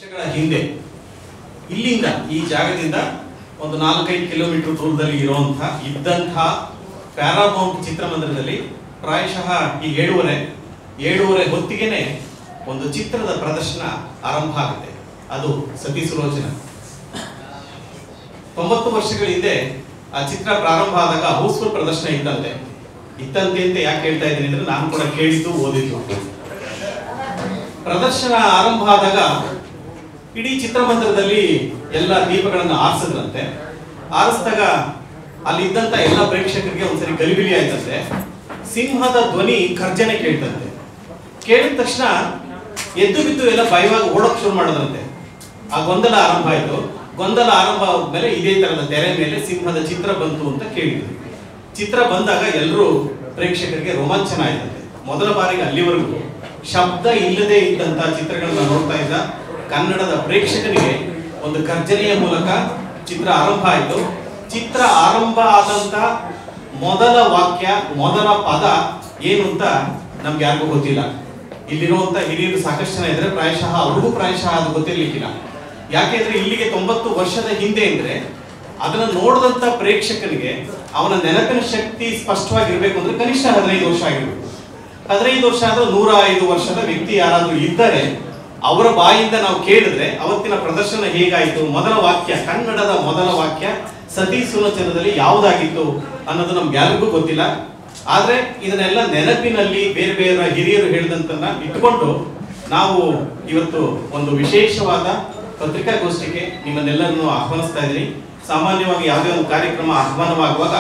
ವರ್ಷಗಳ ಹಿಂದೆ ಇಲ್ಲಿಂದ ಈ ಜಾಗದಿಂದ ಒಂದು 4-5 ಕಿಲೋಮೀಟರ್ ದೂರದಲ್ಲಿ ಇದ್ದಂತಹ ಪ್ಯಾರಾಮೌಂಟ್ ಚಿತ್ರಮಂದಿರದಲ್ಲಿ ಪ್ರಾಯಶಃ ಈ 7:30 ಹೊತ್ತಿಗೆನೆ ಒಂದು ಚಿತ್ರದ ಪ್ರದರ್ಶನ ಆರಂಭ ಆಗುತ್ತೆ. ಅದು ಸತಿ ಸುಲೋಚನ. 90 ವರ್ಷಗಳ ಹಿಂದೆ ಆ ಚಿತ್ರ ಪ್ರಾರಂಭ ಆದಾಗ ಹೌಸ್ಫುಲ್ ಪ್ರದರ್ಶನ ಇತ್ತಂತೆ ಅಂತ ಯಾಕೆ ಹೇಳ್ತಾ ಇದ್ದೀನಿ ಅಂದ್ರೆ ನಾನು ಕೂಡ ಕೇಳಿದ್ದು ಓದಿದ್ದು. ಪ್ರದರ್ಶನ ಆರಂಭ ಆದಾಗ ಇಡೀ ಚಿತ್ರಮಂದಿರದಲ್ಲಿ ಎಲ್ಲ ದೀಪಗಳನ್ನು ಆರಿಸಿದಾಗ ಅಲ್ಲಿದ್ದಂತ ಎಲ್ಲ ಪ್ರೇಕ್ಷಕರಿಗೆ ಒಂದ್ಸರಿ ಗಲಿಬಿಲಿ ಆಯ್ತಂತೆ. ಸಿಂಹದ ಧ್ವನಿ ಗರ್ಜನೆ ಕೇಳ್ತಂತೆ. ಕೇಳಿದ ತಕ್ಷಣ ಎದ್ದು ಬಿದ್ದು ಎಲ್ಲ ಭಯವಾಗಿ ಓಡೋಕ್ ಶುರು ಮಾಡೋದಂತೆ. ಆ ಗೊಂದಲ ಆರಂಭ ಆಯ್ತು. ಗೊಂದಲ ಆರಂಭ ಆದ್ಮೇಲೆ ಇದೇ ತರದ ತೆರೆ ಮೇಲೆ ಸಿಂಹದ ಚಿತ್ರ ಬಂತು ಅಂತ ಕೇಳಿದ್ರು. ಚಿತ್ರ ಬಂದಾಗ ಎಲ್ಲರೂ ಪ್ರೇಕ್ಷಕರಿಗೆ ರೋಮಾಂಚನ ಆಯ್ತಂತೆ. ಮೊದಲ ಬಾರಿಗೆ ಅಲ್ಲಿವರೆಗೂ ಶಬ್ದ ಇಲ್ಲದೆ ಇದ್ದಂತ ಚಿತ್ರಗಳನ್ನ ನೋಡ್ತಾ ಇದ್ದ ಕನ್ನಡದ ಪ್ರೇಕ್ಷಕನಿಗೆ ಒಂದು ಗರ್ಜನೆಯ ಮೂಲಕ ಚಿತ್ರ ಆರಂಭ ಆಯಿತು. ಚಿತ್ರ ಆರಂಭ ಆದಂತ ಮೊದಲ ವಾಕ್ಯ, ಮೊದಲ ಪದ ಏನು ಅಂತ ನಮ್ಗೆ ಯಾರಿಗೂ ಗೊತ್ತಿಲ್ಲ. ಇಲ್ಲಿರುವಂತ ಹಿರಿಯರು ಸಾಕಷ್ಟು ಜನ ಇದ್ರೆ ಅವ್ರಿಗೂ ಪ್ರಾಯಶಃ ಅದು ಗೊತ್ತಿರ್ಲಿಕ್ಕಿಲ್ಲ. ಯಾಕೆಂದ್ರೆ ಇಲ್ಲಿಗೆ 90 ವರ್ಷದ ಹಿಂದೆ ಅಂದ್ರೆ ಅದನ್ನ ನೋಡಿದಂತ ಪ್ರೇಕ್ಷಕನಿಗೆ ಅವನ ನೆನಪಿನ ಶಕ್ತಿ ಸ್ಪಷ್ಟವಾಗಿರ್ಬೇಕು ಅಂದ್ರೆ ಕನಿಷ್ಠ 15 ವರ್ಷ ಆಗಿರ್ಬೇಕು. 15 ವರ್ಷ ಆದ್ರೂ 105 ವರ್ಷದ ವ್ಯಕ್ತಿ ಯಾರಾದ್ರೂ ಇದ್ದರೆ ಅವರ ಬಾಯಿಂದ ನಾವು ಕೇಳಿದ್ರೆ ಅವತ್ತಿನ ಪ್ರದರ್ಶನ ಹೇಗಾಯಿತು, ಮೊದಲ ವಾಕ್ಯ, ಕನ್ನಡದ ಮೊದಲ ವಾಕ್ಯ ಸತಿ ಸುಲೋಚನದಲ್ಲಿ ಯಾವುದಾಗಿತ್ತು ಅನ್ನೋದು ನಮ್ಗೆ ಯಾರಿಗೂ ಗೊತ್ತಿಲ್ಲ. ಆದ್ರೆ ಇದನ್ನೆಲ್ಲ ನೆನಪಿನಲ್ಲಿ ಬೇರೆ ಬೇರೆ ಹಿರಿಯರು ಹೇಳಿದಂತನ್ನ ಇಟ್ಕೊಂಡು ನಾವು ಇವತ್ತು ಒಂದು ವಿಶೇಷವಾದ ಪತ್ರಿಕಾಗೋಷ್ಠಿಗೆ ನಿಮ್ಮನ್ನೆಲ್ಲರನ್ನು ಆಹ್ವಾನಿಸ್ತಾ ಇದ್ದೀನಿ. ಸಾಮಾನ್ಯವಾಗಿ ಯಾವುದೇ ಒಂದು ಕಾರ್ಯಕ್ರಮ ಆಹ್ವಾನವಾಗುವಾಗ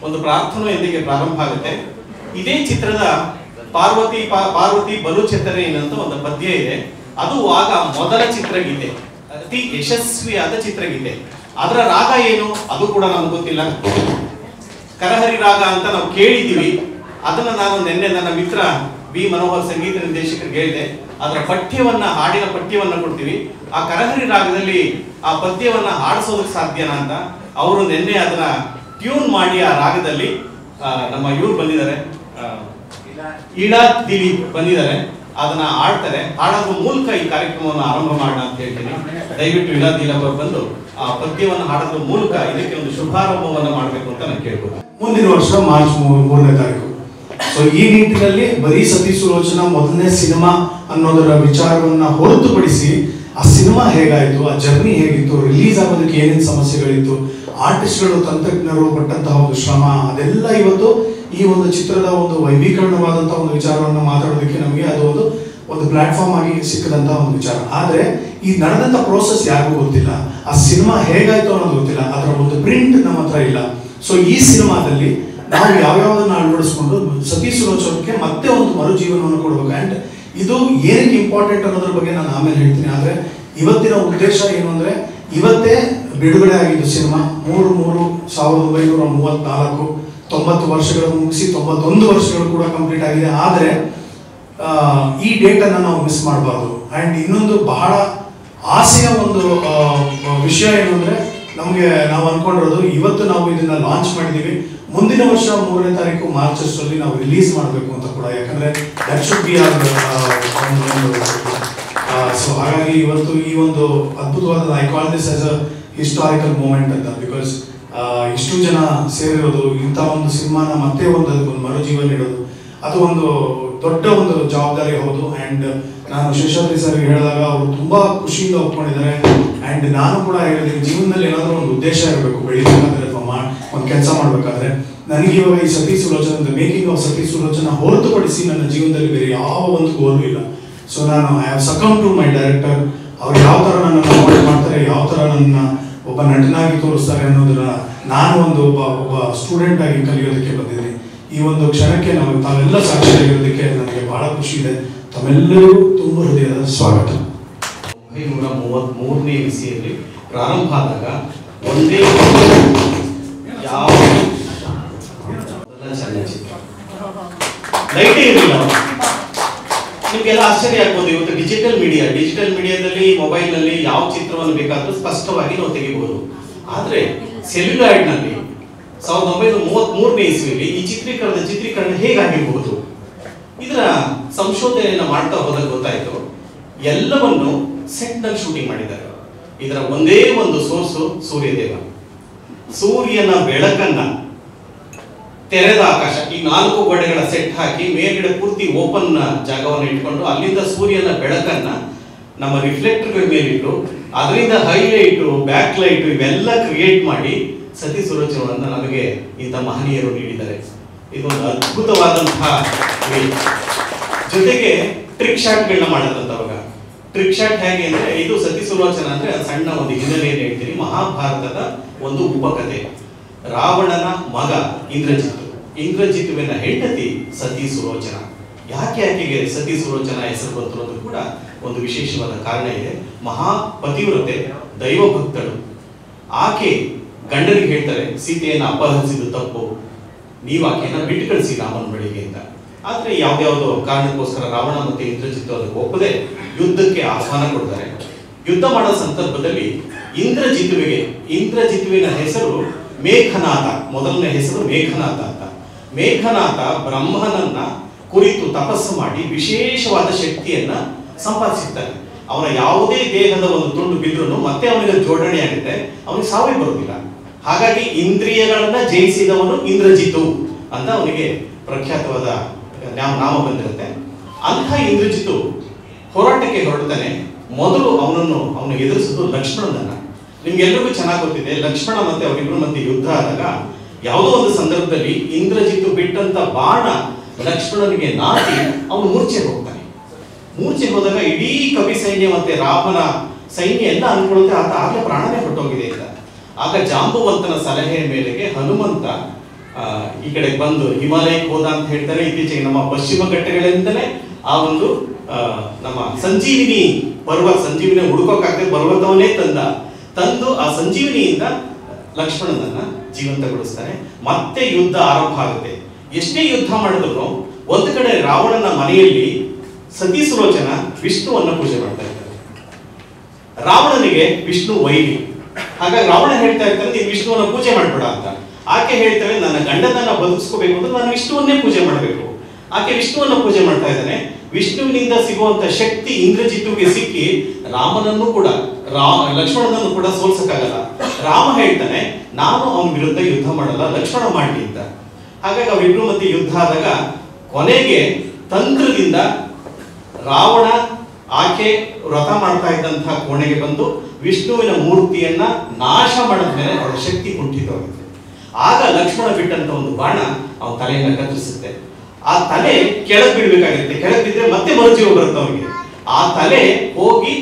ಒಂದು ಪ್ರಾರ್ಥನೆಯೊಂದಿಗೆ ಪ್ರಾರಂಭ ಆಗುತ್ತೆ. ಇದೇ ಚಿತ್ರದ ಪಾರ್ವತಿ ಬಲುಚೆತ್ತರೆ ಅಂತ ಒಂದು ಪದ್ಯ ಇದೆ. ಅದು ಆಗ ಮೊದಲ ಚಿತ್ರಗೀತೆ, ಅತಿ ಯಶಸ್ವಿಯಾದ ಚಿತ್ರಗೀತೆ. ಅದರ ರಾಗ ಏನು ಅದು ಕೂಡ ನಮ್ಗೆ ಗೊತ್ತಿಲ್ಲ. ಕರಹರಿ ರಾಗ ಅಂತ ನಾವು ಕೇಳಿದೀವಿ. ಅದನ್ನ ನಾನು ನಿನ್ನೆ ನನ್ನ ಮಿತ್ರ ಬಿ ಮನೋಹರ್ ಸಂಗೀತ ನಿರ್ದೇಶಕರಿಗೆ ಹೇಳಿದೆ. ಅದರ ಹಾಡಿನ ಪಠ್ಯವನ್ನ ಕೊಡ್ತೀವಿ. ಆ ಕರಹರಿ ರಾಗದಲ್ಲಿ ಆ ಪದ್ಯವನ್ನ ಹಾಡಿಸೋದಕ್ಕೆ ಸಾಧ್ಯನಾ ಅಂತ ಅವರು ನಿನ್ನೆ ಅದನ್ನ ಟ್ಯೂನ್ ಮಾಡಿ ಆ ರಾಗದಲ್ಲಿ ನಮ್ಮ ಇವ್ರು ಬಂದಿದ್ದಾರೆ, ಇಡಾ ದಿಲೀಪ್ ಬಂದಿದ್ದಾರೆ, ಅದನ್ನ ಆಡ್ತಾರೆ. ಹಾಡೋದ್ರ ಮೂಲಕ ಈ ಕಾರ್ಯಕ್ರಮವನ್ನು ಆರಂಭ ಮಾಡೋಣ ಅಂತ ಹೇಳ್ತೀನಿ. ದಯವಿಟ್ಟು ಇಡಾ ದಿಲೀಪ್ ಅವರು ಬಂದು ಆ ಪದ್ಯವನ್ನು ಹಾಡೋದ್ರ ಮೂಲಕ ಇದಕ್ಕೆ ಒಂದು ಶುಭಾರಂಭವನ್ನು ಮಾಡಬೇಕು ಅಂತ ನಾನು ಕೇಳ್ಬೋದು. ಮುಂದಿನ ವರ್ಷ ಮಾರ್ಚ್ 3ನೇ ತಾರೀಕು. ಸೊ ಈ ನಿಟ್ಟಿನಲ್ಲಿ ಬರೀ ಸತಿ ಸುಲೋಚನಾ ಮೊದಲನೇ ಸಿನಿಮಾ ಅನ್ನೋದರ ವಿಚಾರವನ್ನ ಹೊರತುಪಡಿಸಿ ಆ ಸಿನಿಮಾ ಹೇಗಾಯ್ತು, ಆ ಜರ್ನಿ ಹೇಗಿತ್ತು, ರಿಲೀಸ್ ಆಗೋದಕ್ಕೆ ಏನೇನು ಸಮಸ್ಯೆಗಳಿತ್ತು, ಆರ್ಟಿಸ್ಟ್ಗಳು, ತಂತ್ರಜ್ಞರು ಪಟ್ಟಂತಹ ಒಂದು ಶ್ರಮ, ಅದೆಲ್ಲ ಇವತ್ತು ಈ ಒಂದು ಚಿತ್ರದ ಒಂದು ವೈಭೀಕರಣವಾದಂತಹ ಒಂದು ವಿಚಾರವನ್ನು ಮಾತಾಡೋದಕ್ಕೆ ನಮಗೆ ಅದು ಒಂದು ಪ್ಲಾಟ್ಫಾರ್ಮ್ ಆಗಿ ಸಿಕ್ಕದಂತಹ ಒಂದು ವಿಚಾರ. ಆದ್ರೆ ಈ ನಡೆದಂತ ಪ್ರೋಸೆಸ್ ಯಾರಿಗೂ ಗೊತ್ತಿಲ್ಲ. ಆ ಸಿನಿಮಾ ಹೇಗಾಯ್ತು ಅನ್ನೋದು ಗೊತ್ತಿಲ್ಲ. ಅದರ ಒಂದು ಪ್ರಿಂಟ್ ನಮ್ಮ ಹತ್ರ ಇಲ್ಲ. ಸೊ ಈ ಸಿನಿಮಾದಲ್ಲಿ ನಾವು ಯಾವ್ಯಾವುದನ್ನ ಅಳವಡಿಸ್ಕೊಂಡು ಸತಿ ಸುಲೋಚನಕ್ಕೆ ಮತ್ತೆ ಒಂದು ಮರುಜೀವನವನ್ನು ಕೊಡ್ಬೇಕು. ಅಂಡ್ ಇದು ಏನಕ್ಕೆ ಇಂಪಾರ್ಟೆಂಟ್ ಅನ್ನೋದ್ರ ಬಗ್ಗೆ ನಾನು ಆಮೇಲೆ ಹೇಳ್ತೀನಿ. ಆದ್ರೆ ಇವತ್ತಿನ ಉದ್ದೇಶ ಏನು ಅಂದ್ರೆ, ಇವತ್ತೇ ಬಿಡುಗಡೆ ಆಗಿದ್ದು ಸಿನಿಮಾ 3/3/1934, 90 ವರ್ಷಗಳನ್ನು ಮುಗಿಸಿ 91 ವರ್ಷಗಳು ಕೂಡ ಕಂಪ್ಲೀಟ್ ಆಗಿದೆ. ಆದರೆ ಈ ಡೇಟ್ ಅನ್ನ ನಾವು ಮಿಸ್ ಮಾಡಬಾರ್ದು. ಅಂಡ್ ಇನ್ನೊಂದು ಬಹಳ ಆಸೆಯ ಒಂದು ವಿಷಯ ಏನು ಅಂದ್ರೆ, ನಮಗೆ ನಾವು ಅನ್ಕೊಂಡಿರೋದು ಇವತ್ತು ನಾವು ಇದನ್ನ ಲಾಂಚ್ ಮಾಡಿದೀವಿ, ಮುಂದಿನ ವರ್ಷ 3ನೇ ತಾರೀಕು ಮಾರ್ಚ್ ಅಷ್ಟರಲ್ಲಿ ನಾವು ರಿಲೀಸ್ ಮಾಡಬೇಕು ಅಂತ ಕೂಡ. ಯಾಕಂದ್ರೆ ದಟ್ ಶುಡ್ ಬಿ ಸೊ ಹಾಗಾಗಿ ಇವತ್ತು ಈ ಒಂದು ಅದ್ಭುತವಾದ, I call this as a historical moment ಅಂತ. ಬಿಕಾಸ್ ಇಷ್ಟು ಜನ ಸೇರಿರೋದು, ಇಂಥ ಒಂದು ಸಿನಿಮಾನ ಮತ್ತೆ ಅದಕ್ಕೊಂದು ಮರುಜೀವನ ನೀಡೋದು, ಅದು ಒಂದು ದೊಡ್ಡ ಒಂದು ಜವಾಬ್ದಾರಿ ಹೌದು. ಅಂಡ್ ನಾನು ಶೇಷಾದ್ರಿ ಸರ್ ಹೇಳಿದಾಗ ಅವರು ತುಂಬಾ ಖುಷಿಯಿಂದ ಒಪ್ಕೊಂಡಿದ್ದಾರೆ. ಅಂಡ್ ನಾನು ಕೂಡ ಹೇಳಿದ್ದೀನಿ, ಜೀವನದಲ್ಲಿ ಏನಾದರೂ ಒಂದು ಉದ್ದೇಶ ಇರಬೇಕು, ಬೆಳಿಬೇಕಾದ್ರೆ ಅಥವಾ ಒಂದು ಕೆಲಸ ಮಾಡ್ಬೇಕಾದ್ರೆ. ನನಗೆ ಇವಾಗ ಈ ಸತಿ ಸುಲೋಚನ, ಮೇಕಿಂಗ್ ಆಫ್ ಸತಿ ಸುಲೋಚನಾ ಹೊರತುಪಡಿಸಿ ನನ್ನ ಜೀವನದಲ್ಲಿ ಬೇರೆ ಯಾವ ಒಂದು ಗೋಲು ಇಲ್ಲ. ಸೊ ನಾನು I have succumb to my director. ಅವ್ರು ಯಾವ ತರ ನನ್ನನ್ನು ಅವಾಯ್ಡ್ ಮಾಡ್ತಾರೆ, ಯಾವ ತರ ನನ್ನ ಒಬ್ಬ ನಟನಾಗಿ ತೋರಿಸ್ತಾರೆ ಅನ್ನೋದನ್ನ ನಾನು ಒಬ್ಬ ಸ್ಟೂಡೆಂಟ್ ಆಗಿ ಕಲಿಯೋದಕ್ಕೆ ಬಂದಿದ್ದೀನಿ. ಈ ಒಂದು ಕ್ಷಣಕ್ಕೆ ತಾವೆಲ್ಲ ಸಾಕ್ಷಿಯಾಗಿರೋದಕ್ಕೆ ನನಗೆ ಬಹಳ ಖುಷಿ ಇದೆ. ತಮ್ಮೆಲ್ಲರೂ ತುಂಬ ಹೃದಯದ ಸ್ವಾಗತ. 1933ನೇ ಇಸವಿಯಲ್ಲಿ ಪ್ರಾರಂಭ ಆದಾಗ ಒಂದೇ ಯಾವ ಚಲನಚಿತ್ರ ಲೈಟೇ ಇರಲಿಲ್ಲ. ನಿಮ್ಗೆಲ್ಲ ಆಶ್ಚರ್ಯ ಆಗ್ಬೋದು. ಇವತ್ತು ಡಿಜಿಟಲ್ ಮೀಡಿಯಾದಲ್ಲಿ ಮೊಬೈಲ್ನಲ್ಲಿ ಯಾವ ಚಿತ್ರವನ್ನು ಬೇಕಾದ್ರೂ ಸ್ಪಷ್ಟವಾಗಿ ನಾವು ತೆಗಿಬಹುದು. ಆದ್ರೆ ಸೆಲ್ಯುಲಾಯ್ಡ್ ನಲ್ಲಿ 1933ನೇ ಇಸವಿಯಲ್ಲಿ ಈ ಚಿತ್ರೀಕರಣ ಹೇಗಾಗಿರಬಹುದು, ಇದರ ಸಂಶೋಧನೆಯನ್ನು ಮಾಡ್ತಾ ಹೋದಾಗ ಗೊತ್ತಾಯ್ತು, ಎಲ್ಲವನ್ನು ಸೆಟ್ ನಲ್ಲಿ ಶೂಟಿಂಗ್ ಮಾಡಿದ್ದಾರೆ. ಇದರ ಒಂದೇ ಒಂದು ಸೋರ್ಸು ಸೂರ್ಯದೇವ. ಸೂರ್ಯನ ಬೆಳಕನ್ನ ತೆರೆದ ಆಕಾಶ, ಈ 4 ಗೋಡೆಗಳ ಸೆಟ್ ಹಾಕಿ ಮೇಲ್ಗಡೆ ಪೂರ್ತಿ ಓಪನ್ ಜಾಗವನ್ನು ಇಟ್ಕೊಂಡು ಅಲ್ಲಿಂದ ಸೂರ್ಯನ ಬೆಳಕನ್ನ ನಮ್ಮ ರಿಫ್ಲೆಕ್ಟರ್ಗಳ ಮೇಲಿಟ್ಟು ಅದರಿಂದ ಹೈಲೈಟು ಬ್ಯಾಕ್ ಲೈಟು ಇವೆಲ್ಲ ಕ್ರಿಯೇಟ್ ಮಾಡಿ ಸತಿ ಸುಲೋಚನವನ್ನ ನಮಗೆ ಇಂಥ ಮಹನೀಯರು ನೀಡಿದ್ದಾರೆ. ಇದೊಂದು ಅದ್ಭುತವಾದಂತಹ ಜೊತೆಗೆ ಟ್ರಿಕ್ ಶಾಟ್ಗಳನ್ನ ಮಾಡಿದಂತವಾಗ. ಟ್ರಿಕ್ ಶಾಟ್ ಹೇಗೆ ಅಂದ್ರೆ, ಇದು ಸತಿ ಸುಲೋಚನ ಅಂದ್ರೆ ಸಣ್ಣ ಒಂದು ಹಿನ್ನೆಲೆಯನ್ನು ಹೇಳ್ತೀನಿ. ಮಹಾಭಾರತದ ಒಂದು ಉಪಕಥೆ. ರಾವಣನ ಮಗ ಇಂದ್ರಜಿತುವಿನ ಹೆಂಡತಿ ಸತಿ ಸುಲೋಚನ. ಯಾಕೆ ಆಕೆಗೆ ಸತಿ ಸುಲೋಚನ ಹೆಸರು ಬಂತು ಅನ್ನೋದು ಕೂಡ ಒಂದು ವಿಶೇಷವಾದ ಕಾರಣ ಇದೆ. ಮಹಾಪತಿವ್ರತೆ, ದೈವ ಭಕ್ತಳು. ಆಕೆ ಗಂಡನಿಗೆ ಹೇಳ್ತಾರೆ, ಸೀತೆಯನ್ನು ಅಪಹರಿಸಿದ್ದು ತಪ್ಪು, ನೀವು ಆಕೆಯನ್ನ ಬಿಟ್ಟು ಕಳಿಸಿ ರಾಮನ ಬಳಿಗೆ ಅಂತ. ಆದ್ರೆ ಯಾವ್ದಾವ್ದೋ ಕಾರಣಕ್ಕೋಸ್ಕರ ರಾವಣ ಮತ್ತೆ ಇಂದ್ರಜಿತ್ತು ಅದಕ್ಕೆ ಒಪ್ಪದೆ ಯುದ್ಧಕ್ಕೆ ಆಹ್ವಾನ ಕೊಡ್ತಾರೆ. ಯುದ್ಧ ಮಾಡೋ ಸಂದರ್ಭದಲ್ಲಿ ಇಂದ್ರಜಿತುವಿನ ಹೆಸರು ಮೇಘನಾಥ, ಮೊದಲನೇ ಹೆಸರು ಮೇಘನಾಥ ಅಂತ. ಮೇಘನಾಥ ಬ್ರಹ್ಮನನ್ನ ಕುರಿತು ತಪಸ್ಸು ಮಾಡಿ ವಿಶೇಷವಾದ ಶಕ್ತಿಯನ್ನ ಸಂಪಾದಿಸಿರ್ತಾನೆ. ಅವನ ಯಾವುದೇ ದೇಹದ ಒಂದು ತುಂಡು ಬಿದ್ರೂ ಮತ್ತೆ ಅವನಿಗೆ ಜೋಡಣೆ ಆಗುತ್ತೆ, ಅವನಿಗೆ ಸಾವೇ ಬರುವುದಿಲ್ಲ. ಹಾಗಾಗಿ ಇಂದ್ರಿಯಗಳನ್ನ ಜಯಿಸಿದವನು ಇಂದ್ರಜಿತು ಅಂತ ಅವನಿಗೆ ಪ್ರಖ್ಯಾತವಾದ ನಾಮ ಬಂದಿರುತ್ತೆ. ಅಂಥ ಇಂದ್ರಜಿತು ಹೋರಾಟಕ್ಕೆ ಹೊರಡ್ತಾನೆ. ಮೊದಲು ಅವನು ಎದುರಿಸಿದ್ದು ಲಕ್ಷ್ಮಣನನ್ನ. ನಿಮ್ಗೆಲ್ಲರಿಗೂ ಚೆನ್ನಾಗಿ ಗೊತ್ತಿದೆ, ಲಕ್ಷ್ಮಣ ಮತ್ತೆ ಅವರಿಬ್ಬರ ಮಧ್ಯೆ ಯುದ್ಧ ಆದಾಗ ಯಾವುದೋ ಒಂದು ಸಂದರ್ಭದಲ್ಲಿ ಇಂದ್ರಜಿತು ಬಿಟ್ಟಂತ ಬಾಣ ಲಕ್ಷ್ಮಣನಿಗೆ ನಾಟಿ ಅವನು ಮೂರ್ಛೆ ಹೋಗ್ತಾನೆ. ಮೂರ್ಛೆ ಹೋದಾಗ ಇಡೀ ಕವಿ ಸೈನ್ಯ ಮತ್ತೆ ರಾಮನ ಸೈನ್ಯ ಎಲ್ಲ ಅನ್ಕೊಳ್ಳುತ್ತೆ ಆತ ಆಗಲೇ ಪ್ರಾಣನೇ ಹೊರಟೋಗಿದೆ ಅಂತ. ಆಗ ಜಾಂಬುವಂತನ ಸಲಹೆಯ ಮೇರೆಗೆ ಹನುಮಂತ ಈ ಕಡೆ ಬಂದು ಹಿಮಾಲಯಕ್ಕೆ ಹೋದ ಅಂತ ಹೇಳ್ತಾರೆ. ಇತ್ತೀಚೆಗೆ ನಮ್ಮ ಪಶ್ಚಿಮ ಘಟ್ಟಗಳಿಂದಲೇ ಆ ಒಂದು ನಮ್ಮ ಸಂಜೀವಿನಿ ಹುಡುಕೋಕಾಗದೆ ಪರ್ವತವನ್ನೇ ತಂದು ಆ ಸಂಜೀವಿನಿಯಿಂದ ಲಕ್ಷ್ಮಣನನ್ನ ಜೀವಂತಗೊಳಿಸ್ತಾರೆ. ಮತ್ತೆ ಯುದ್ಧ ಆರಂಭ ಆಗುತ್ತೆ. ಎಷ್ಟೇ ಯುದ್ಧ ಮಾಡಿದ್ರು ಒಂದು ಕಡೆ ರಾವಣನ ಮನೆಯಲ್ಲಿ ಸತಿ ಸುಲೋಚನ ವಿಷ್ಣುವನ್ನ ಪೂಜೆ ಮಾಡ್ತಾ ಇರ್ತಾರೆ. ರಾವಣನಿಗೆ ವಿಷ್ಣು ವೈರಿ. ಹಾಗಾಗಿ ರಾವಣ ಹೇಳ್ತಾ ಇರ್ತಾನೆ, ನೀನು ವಿಷ್ಣುವನ್ನ ಪೂಜೆ ಮಾಡ್ಬೇಡ ಅಂತ. ಆಕೆ ಹೇಳ್ತಾಳೆ, ನನ್ನ ಗಂಡನನ್ನ ಬದುಕಿಸ್ಕೋಬೇಕು ಅಂದ್ರೆ ನಾನು ವಿಷ್ಣುವನ್ನೇ ಪೂಜೆ ಮಾಡಬೇಕು. ಆಕೆ ವಿಷ್ಣುವನ್ನ ಪೂಜೆ ಮಾಡ್ತಾ ಇದ್ದಾನೆ. ವಿಷ್ಣುವಿನಿಂದ ಸಿಗುವಂತ ಶಕ್ತಿ ಇಂದ್ರಜಿತುಗೆ ಸಿಕ್ಕಿ ರಾಮನನ್ನು ಕೂಡ ಲಕ್ಷ್ಮಣನನ್ನು ಕೂಡ ಸೋಲ್ಸಕ್ಕಾಗಲ್ಲ. ರಾಮ ಹೇಳ್ತಾನೆ, ನಾನು ಅವನ ವಿರುದ್ಧ ಯುದ್ಧ ಮಾಡಲ್ಲ, ಲಕ್ಷ್ಮಣ ಮಾಡಲಿ ಅಂತ. ಹಾಗಾಗಿ ಅವರಿಬ್ರು ಮತ್ತೆ ಯುದ್ಧ ಆದಾಗ ಕೊನೆಗೆ ತಂತ್ರದಿಂದ ರಾವಣ ಆಕೆ ವ್ರತ ಮಾಡ್ತಾ ಇದ್ದಂತಹ ಕೋಣೆಗೆ ಬಂದು ವಿಷ್ಣುವಿನ ಮೂರ್ತಿಯನ್ನ ನಾಶ ಮಾಡಿದ್ಮೇಲೆ ಅವರ ಶಕ್ತಿ ಕುಂಠಿತವಾಗುತ್ತೆ. ಆಗ ಲಕ್ಷ್ಮಣ ಬಿಟ್ಟಂತ ಒಂದು ಬಾಣ ಅವನ ತಲೆಯನ್ನ ಕತ್ತರಿಸುತ್ತೆ. ಆ ತಲೆ ಕೆಳಗೆ ಬಿಡ್ಬೇಕಾಗುತ್ತೆ. ಕೆಳಗೆ ಬಿದ್ದರೆ ಮತ್ತೆ ಮರುಜೀವ ಬರುತ್ತೆ ಅವನಿಗೆ. ಆ ತಲೆ ಹೋಗಿ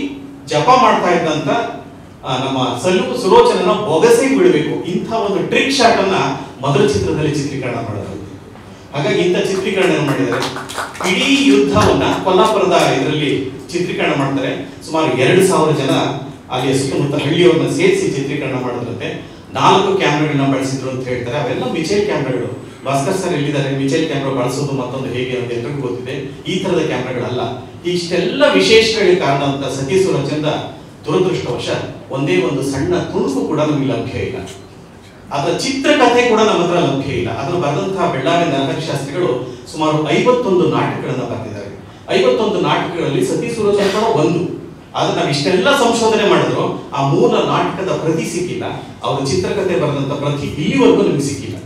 ಜಪ ಮಾಡ್ತಾ ಇದ್ದಂತ ನಮ್ಮ ಸುಲೋಚನನ ಬೊಗಸೆಗೆ ಬಿಡಬೇಕು. ಇಂಥ ಒಂದು ಟ್ರಿಕ್ ಶಾಟ್ ಅನ್ನ ಮೊದಲ ಚಿತ್ರದಲ್ಲಿ ಚಿತ್ರೀಕರಣ ಮಾಡೋದು. ಹಾಗಾಗಿ ಇಂಥ ಚಿತ್ರೀಕರಣ ಮಾಡಿದ್ದಾರೆ. ಇಡೀ ಯುದ್ಧವನ್ನ ಕೊಲ್ಲಾಪುರದ ಇದರಲ್ಲಿ ಚಿತ್ರೀಕರಣ ಮಾಡ್ತಾರೆ. ಸುಮಾರು 2000 ಜನ ಅಲ್ಲಿ ಸುತ್ತಮುತ್ತ ಹಳ್ಳಿಯವರನ್ನ ಸೇರಿಸಿ ಚಿತ್ರೀಕರಣ ಮಾಡಿದ್ರಂತೆ. 4 ಕ್ಯಾಮ್ರಾಗಳನ್ನ ಬಳಸಿದ್ರು ಅಂತ ಹೇಳ್ತಾರೆ. ಅವೆಲ್ಲ ಮಿಚೈಲ್ ಕ್ಯಾಮ್ರಾಗಳು. ಭಾಸ್ಕರ್ ಸರ್ ಎಲ್ಲಿದ್ದಾರೆ, ಮಿಚೈಲ್ ಕ್ಯಾಮ್ರಾ ಬಳಸೋದು ಮತ್ತೊಂದು ಹೇಗೆ ಅಂತ ಎಲ್ರಿಗೂ ಗೊತ್ತಿದೆ. ಈ ತರದ ಕ್ಯಾಮ್ರಾಗಳಲ್ಲ. ಇಷ್ಟೆಲ್ಲ ವಿಶೇಷಗಳಿಗೆ ಕಾರಣ ಅಂತ ಸತಿ ಸುಲೋಚನದ ದುರದೃಷ್ಟವಶ ಒಂದೇ ಒಂದು ಸಣ್ಣ ತುಣುಕು ಕೂಡ ನಮಗೆ ಲಭ್ಯ ಇಲ್ಲ. ಅದರ ಚಿತ್ರಕಥೆ ಕೂಡ ನಮ್ಮ ಹತ್ರ ಲಭ್ಯ ಇಲ್ಲ. ಅದನ್ನು ಬರೆದಂತಹ ಬೆಳ್ಳಾರಿ ನರಹರಿ ಶಾಸ್ತ್ರಿಗಳು ಸುಮಾರು 51 ನಾಟಕಗಳನ್ನ ಬರೆದಿದ್ದಾರೆ. 51 ನಾಟಕಗಳಲ್ಲಿ ಸತಿ ಸುಲೋಚನ ಕೂಡ ಒಂದು. ಆದ್ರೆ ನಾವು ಇಷ್ಟೆಲ್ಲ ಸಂಶೋಧನೆ ಮಾಡಿದ್ರು ಆ ಮೂಲ ನಾಟಕದ ಪ್ರತಿ ಸಿಕ್ಕಿಲ್ಲ. ಅವರು ಚಿತ್ರಕಥೆ ಬರೆದಂತ ಪ್ರತಿ ಇಲ್ಲಿವರೆಗೂ ನಮಗೆ ಸಿಕ್ಕಿಲ್ಲ.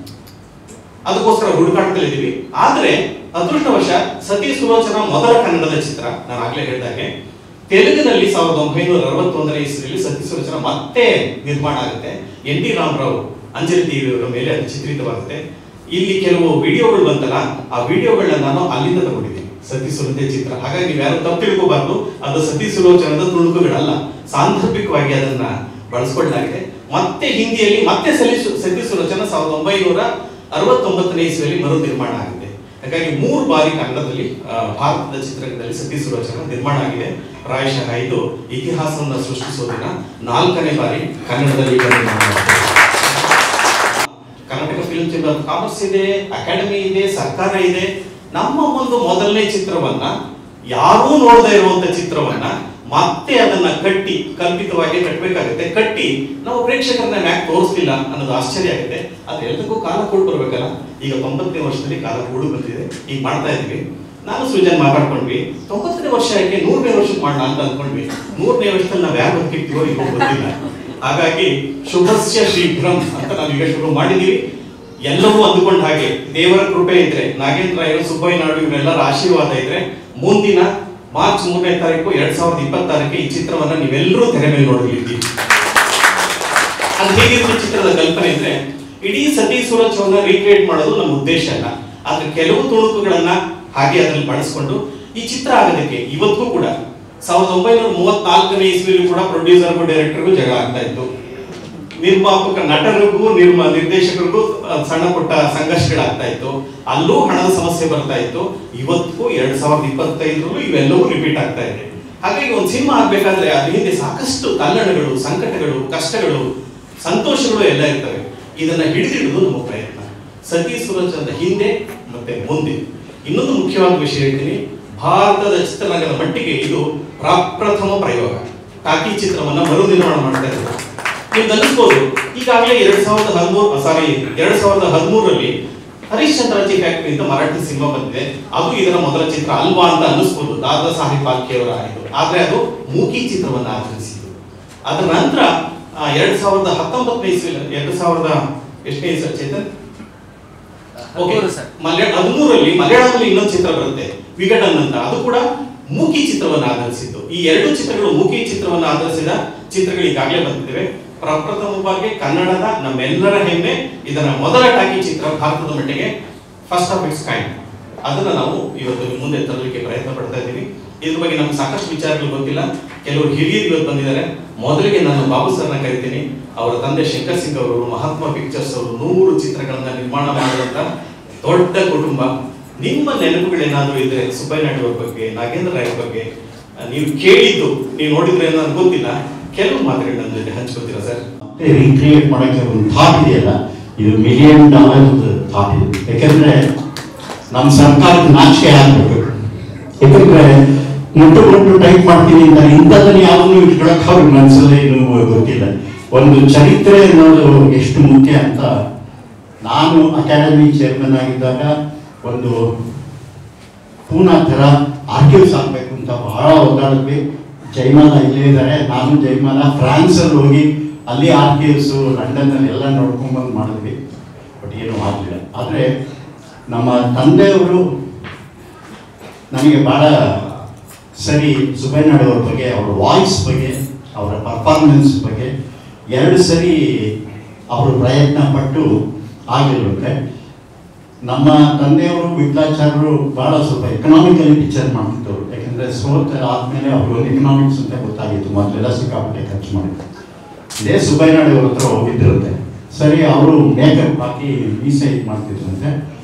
ಅದಕ್ಕೋಸ್ಕರ ಹುಡುಕಾಟದಲ್ಲಿದ್ದೀವಿ. ಆದ್ರೆ ಅದೃಷ್ಟವಶ ಸತಿ ಸುಲೋಚನ ಮೊದಲ ಕನ್ನಡದ ಚಿತ್ರ. ನಾನು ಆಗ್ಲೇ ಹೇಳಿದಾಗೆ ತೆಲುಗಿನಲ್ಲಿ 1961ನೇ ಇಸ್ವಿಯಲ್ಲಿ ಸತಿ ಸುಲೋಚನ ಮತ್ತೆ ನಿರ್ಮಾಣ ಆಗುತ್ತೆ. NT ರಾಮರಾವ್ ಅಂಜಲಿ ಟಿವಿಯವರ ಮೇಲೆ ಅದು ಚಿತ್ರಿತವಾಗುತ್ತೆ. ಇಲ್ಲಿ ಕೆಲವು ವಿಡಿಯೋಗಳು ಬಂತಲ್ಲ, ಆ ವಿಡಿಯೋಗಳನ್ನ ನಾನು ಅಲ್ಲಿಂದ ತಗೊಂಡಿದ್ದೀನಿ, ಸತಿ ಸುಲೋಚನೆ ಚಿತ್ರ. ಹಾಗಾಗಿ ನೀವು ಯಾರು ತಪ್ಪು ತಿಳ್ಕೋಬಾರ್ದು, ಅದು ಸತಿ ಸುಲೋಚನದ ತುಣುಕುಗಳಲ್ಲ, ಸಾಂದರ್ಭಿಕವಾಗಿ ಅದನ್ನ ಬಳಸ್ಕೊಳ್ಳಲಾಗಿದೆ. ಮತ್ತೆ ಹಿಂದಿಯಲ್ಲಿ ಮತ್ತೆ ಸತಿ ಸುಲೋಚನ 1969ನೇ ಇಸ್ವಿಯಲ್ಲಿ ಮರು ನಿರ್ಮಾಣ ಆಗಿದೆ. ಹಾಗಾಗಿ 3 ಬಾರಿ ಕನ್ನಡದಲ್ಲಿ ಭಾರತದ ಚಿತ್ರರಂಗದಲ್ಲಿ ಸತಿ ಸುಲೋಚನ ನಿರ್ಮಾಣ ಆಗಿದೆ. ಪ್ರಾಯಶಃ ಇದು ಇತಿಹಾಸವನ್ನು ಸೃಷ್ಟಿಸೋದಿನ 4ನೇ ಬಾರಿ ಕನ್ನಡದಲ್ಲಿ ನಿರ್ಮಾಣ ಆಗಿದೆ. ಕರ್ನಾಟಕ ಫಿಲ್ಮ್ ಚೇಂಬರ್ ಕಾಮರ್ಸ್ ಇದೆ, ಅಕಾಡೆಮಿ ಇದೆ, ಸರ್ಕಾರ ಇದೆ. ನಮ್ಮ ಒಂದು ಮೊದಲನೇ ಚಿತ್ರವನ್ನ, ಯಾರೂ ನೋಡದೇ ಇರುವಂತ ಚಿತ್ರವನ್ನ ಮತ್ತೆ ಅದನ್ನ ಕಟ್ಟಿ, ಕಲ್ಪಿತವಾಗಿ ಕಟ್ಟಬೇಕಾಗುತ್ತೆ. ಕಟ್ಟಿ ನಾವು ಪ್ರೇಕ್ಷಕರನ್ನ ಯಾಕೆ ತೋರಿಸ್ತಿಲ್ಲ ಅನ್ನೋದು ಆಶ್ಚರ್ಯ ಆಗುತ್ತೆ. ಅದ್ರೆಲ್ಲದಕ್ಕೂ ಕಾಲ ಕೂಡು ಬರ್ಬೇಕಲ್ಲ. ಈಗ 90ನೇ ವರ್ಷದಲ್ಲಿ ಕಾಲ ಕೂಡು ಬಂದಿದೆ, ಈಗ ಮಾಡ್ತಾ ಇದೀವಿ. ನಾನು ಸೃಜನ್ ಮಾತಾಡ್ಕೊಂಡ್ವಿ 90ನೇ ವರ್ಷ ಯಾಕೆ 100ನೇ ವರ್ಷಕ್ಕೆ ಮಾಡೋಣ ಅಂತ ಅಂದ್ಕೊಂಡ್ವಿ. 100ನೇ ವರ್ಷದಲ್ಲಿ ನಾವು ಯಾರು ಬದುಕಿರ್ತೀವೋ ಈಗ ಗೊತ್ತಿಲ್ಲ. ಹಾಗಾಗಿ ಶುಭಸ್ಯ ಶೀಘ್ರಂ ಅಂತ ನಾವೀಗ ಶುರು ಮಾಡಿದೀವಿ. ಎಲ್ಲವೂ ಅಂದುಕೊಂಡ ಹಾಗೆ ದೇವರ ಕೃಪೆ ಇದ್ರೆ, ನಾಗೇಂದ್ರ ರಾಯರು, ಸುಬ್ಬಯ್ಯ ನಾಯ್ಡು ಇವರೆಲ್ಲರ ಆಶೀರ್ವಾದ ಇದ್ರೆ ಮುಂದಿನ ಮಾರ್ಚ್ 3ನೇ ತಾರೀಕು 2026 ಈ ಚಿತ್ರವನ್ನ ನೀವೆಲ್ಲರೂ ತೆರೆ ಮೇಲೆ ನೋಡಲಿದ್ದೀವಿ. ಅದು ಹೇಗಿರುವ ಚಿತ್ರದ ಕಲ್ಪನೆ ಅಂದ್ರೆ, ಇಡೀ ಸತಿ ಸುರತ್ವನ್ನ ರೀಕ್ರಿಯೇಟ್ ಮಾಡೋದು ನಮ್ಮ ಉದ್ದೇಶ ಅಲ್ಲ, ಆದ್ರೆ ಕೆಲವು ತುಣುಕುಗಳನ್ನ ಹಾಗೆ ಅದರಲ್ಲಿ ಬಳಸ್ಕೊಂಡು ಈ ಚಿತ್ರ ಆಗೋದಕ್ಕೆ ಇವತ್ತು ಕೂಡ 1934ನೇ ಇಸ್ವಿಯಲ್ಲಿ ಕೂಡ ಪ್ರೊಡ್ಯೂಸರ್ಗೂ ಡೈರೆಕ್ಟರ್ಗೂ ಜಗಳ ಆಗ್ತಾ ಇತ್ತು. ನಿರ್ಮಾಪಕ ನಟರಿಗೂ ನಿರ್ದೇಶಕರಿಗೂ ಸಣ್ಣ ಪುಟ್ಟ ಸಂಘರ್ಷಗಳಾಗ್ತಾ ಇತ್ತು. ಅಲ್ಲೂ ಹಣದ ಸಮಸ್ಯೆ ಬರ್ತಾ ಇತ್ತು. ಇವತ್ತು 2025 ಇವೆಲ್ಲವೂ ರಿಪೀಟ್ ಆಗ್ತಾ ಇದೆ. ಹಾಗಾಗಿ ಒಂದು ಸಿನಿಮಾ ಆಗ್ಬೇಕಾದ್ರೆ ಅದ್ರ ಹಿಂದೆ ಸಾಕಷ್ಟು ತಲ್ಲಣಗಳು, ಸಂಕಟಗಳು, ಕಷ್ಟಗಳು, ಸಂತೋಷಗಳು ಎಲ್ಲ ಇರ್ತವೆ. ಇದನ್ನ ಹಿಡಿದಿಡುವುದು ನಮ್ಮ ಪ್ರಯತ್ನ. ಸತಿ ಸುರಚಂದ ಹಿಂದೆ ಮತ್ತೆ ಮುಂದೆ. ಇನ್ನೊಂದು ಮುಖ್ಯವಾದ ವಿಷಯ ಹೇಳ್ತೀನಿ, ಭಾರತದ ಚಿತ್ರರಂಗದ ಮಟ್ಟಿಗೆ ಇದು ಪ್ರಪ್ರಥಮ ಪ್ರಯೋಗ. ಟಾಕಿ ಚಿತ್ರವನ್ನ ಮರುನಿರ್ಮಾಣ ಮಾಡ್ತಾ ಇದ್ದಾರೆ. ನೀವು ಅನಿಸ್ಬೋದು, ಈಗಾಗಲೇ 2013ರಲ್ಲಿ ಹರಿಶ್ಚಂದ್ರಾಜಿ ಫ್ಯಾಕ್ಟರಿ ಅಂತ ಮರಾಠಿ ಸಿನಿಮಾ ಬಂದಿದೆ, ಅದು ಇದರ ಮೊದಲ ಚಿತ್ರ ಅಲ್ವಾ ಅಂತ ಅನ್ನಿಸ್ಬೋದು, ದಾದಾ ಸಾಹೇಬ್ ಫಾಲ್ಕೆ ಅವರ ಇದು. ಆದ್ರೆ ಅದು ಮೂಕಿ ಚಿತ್ರವನ್ನ ಆಧರಿಸಿದ್ದು. ಅದರ ನಂತರ 2019ನೇ ಇಸ್ವಿಯಲ್ಲಿ 2000 ಎಷ್ಟನೇ ಇಸ್ವಿ ಚೇತನ್? ಓಕೆ, 2013ರಲ್ಲಿ ಮಲಯಾಳಂನಲ್ಲಿ ಇನ್ನೊಂದು ಚಿತ್ರ ಬರುತ್ತೆ, ವಿಘಟನ್ ಅಂತ. ಅದು ಕೂಡ ಮೂಕಿ ಚಿತ್ರವನ್ನು ಆಧರಿಸಿದ್ದು. ಈ ಎರಡು ಚಿತ್ರಗಳು ಮೂಕಿ ಚಿತ್ರವನ್ನು ಆಧರಿಸಿದ ಚಿತ್ರಗಳು ಈಗಾಗಲೇ ಬಂದಿದ್ದೇವೆ. ಪ್ರಪ್ರಥಮವಾಗಿ ಕನ್ನಡದ ನಮ್ಮೆಲ್ಲರ ಹೆಮ್ಮೆ, ಇದರ ಮೊದಲ ಟಾಕಿ ಚಿತ್ರ ಭಾರತದ ಮಟ್ಟಿಗೆ, ಫಸ್ಟ್ ಆಫ್ ಇಟ್ಸ್ ಕೈಂಡ್. ಅದನ್ನ ನಾವು ಇವತ್ತು ಮುಂದೆ ತರಲಿಕ್ಕೆ ಪ್ರಯತ್ನ ಪಡ್ತಾ ಇದ್ದೀವಿ. ಇದ್ರ ಬಗ್ಗೆ ನಮ್ಗೆ ಸಾಕಷ್ಟು ವಿಚಾರಗಳು ಗೊತ್ತಿಲ್ಲ. ಕೆಲವರು ಹಿರಿಯರು ಇವತ್ತು ಬಂದಿದ್ದಾರೆ. ಮೊದಲಿಗೆ ನಾನು ಬಾಬು ಸರ್ನ ಕರಿತೀನಿ. ಅವರ ತಂದೆ ಶಂಕರ್ ಸಿಂಗ್ ಅವರು, ಮಹಾತ್ಮ ಪಿಕ್ಚರ್ಸ್ ಅವರು 100 ಚಿತ್ರಗಳನ್ನ ನಿರ್ಮಾಣ ಮಾಡಿದಂತ ದೊಡ್ಡ ಕುಟುಂಬ. ನಿಮ್ಮ ನೆನಪುಗಳೇನಾದ್ರೂ ಇದ್ರೆ ಸುಬ್ಬಯ್ಯ ನಾಯ್ಡು ಅವ್ರ ಬಗ್ಗೆ, ನಾಗೇಂದ್ರ ರಾಯರ್ ಬಗ್ಗೆ ನೀವು ಕೇಳಿದ್ದು, ನೀವು ನೋಡಿದ್ರೆ ನನಗೆ ಗೊತ್ತಿಲ್ಲ, ಕೆಲವು ಮಾತುಗಳು ನನ್ನ ಜೊತೆ ಹಂಚ್ಕೊತೀರಾ ಸರ್? ರೀಕ್ರಿಯೇಟ್ ಮಾಡೋಕ್ಕೆ ಒಂದು ಥಾಟ್ ಇದೆಯಲ್ಲ, ಇದು $1 ಮಿಲಿಯನ್ ಥಾಟ್ ಇದೆ. ಯಾಕಂದ್ರೆ ನಮ್ಮ ಸರ್ಕಾರಕ್ಕೆ ನಾಚಿಕೆ ಆಗ್ಬೇಕು. ಯಾಕಂದ್ರೆ ಮುಟ್ಟು ಟೈಪ್ ಮಾಡ್ತೀನಿ ಅಂತ ಇಂಥದನ್ನ ಯಾವನ್ನೂ ಇಟ್ಕೊಳಕ್ ಅವ್ರ ಮನಸ್ಸಲ್ಲೇ ಇದು ಗೊತ್ತಿಲ್ಲ. ಒಂದು ಚರಿತ್ರೆ ಅನ್ನೋದು ಎಷ್ಟು ಮುಖ್ಯ ಅಂತ. ನಾನು ಅಕಾಡೆಮಿ ಚೇರ್ಮನ್ ಆಗಿದ್ದಾಗ ಒಂದು ಪೂನಾ ಥರ ಆರ್ಕಿವ್ಸ್ ಆಗಬೇಕು ಅಂತ ಬಹಳ ಒದ್ದಾಡಿದ್ವಿ. ಜೈಮಾಲ ಇಲ್ಲೇ ಇದ್ದಾರೆ, ನಾನು ಜೈಮಾಲ ಫ್ರಾನ್ಸಲ್ಲಿ ಹೋಗಿ ಅಲ್ಲಿ ಆರ್ಕಿವ್ಸು, ಲಂಡನ್ನಲ್ಲಿ ಎಲ್ಲ ನೋಡ್ಕೊಂಡ್ಬಂದು ಮಾಡಿದ್ವಿ. ಬಟ್ ಏನೂ ಆಗಲಿಲ್ಲ. ಆದರೆ ನಮ್ಮ ತಂದೆಯವರು ನನಗೆ ಭಾಳ ಸರಿ ಸುಬ್ಬಯ್ಯ ನಾಯ್ಡು ಅವ್ರ ಬಗ್ಗೆ, ಅವರ ವಾಯ್ಸ್ ಬಗ್ಗೆ, ಅವರ ಪರ್ಫಾರ್ಮೆನ್ಸ್ ಬಗ್ಗೆ 2 ಸರಿ ಅವರು ಪ್ರಯತ್ನ ಪಟ್ಟು ಆಗಿರುವಂತೆ. ನಮ್ಮ ತಂದೆಯವರು ವಿಟ್ಲಾಚಾರ್ಯರು ಭಾಳ ಸ್ವಲ್ಪ ಎಕನಾಮಿಕಲಿ ಪಿಕ್ಚರ್ ಮಾಡ್ತಿದ್ದವರು. ಯಾಕೆಂದರೆ ಸೋತ ಆದಮೇಲೆ ಅವರು ಒಂದು ಎಕನಾಮಿಕ್ಸ್ ಅಂತ ಗೊತ್ತಾಗಿತ್ತು. ಮೊದಲೆಲ್ಲ ಸಿಕ್ಕಾಪಟ್ಟೆ ಖರ್ಚು ಮಾಡಿದ್ರು. ಇದೇ ಸುಬ್ಬಯ್ಯ ನಾಯ್ಡು ಅವ್ರ ಹತ್ರ ಹೋಗಿದ್ದಿರುತ್ತೆ. ಸರಿ, ಅವರು ಮೇಕಪ್ ಹಾಕಿ ಮೀಸೆ ಇದು ಮಾಡ್ತಿದ್ರಂತೆ.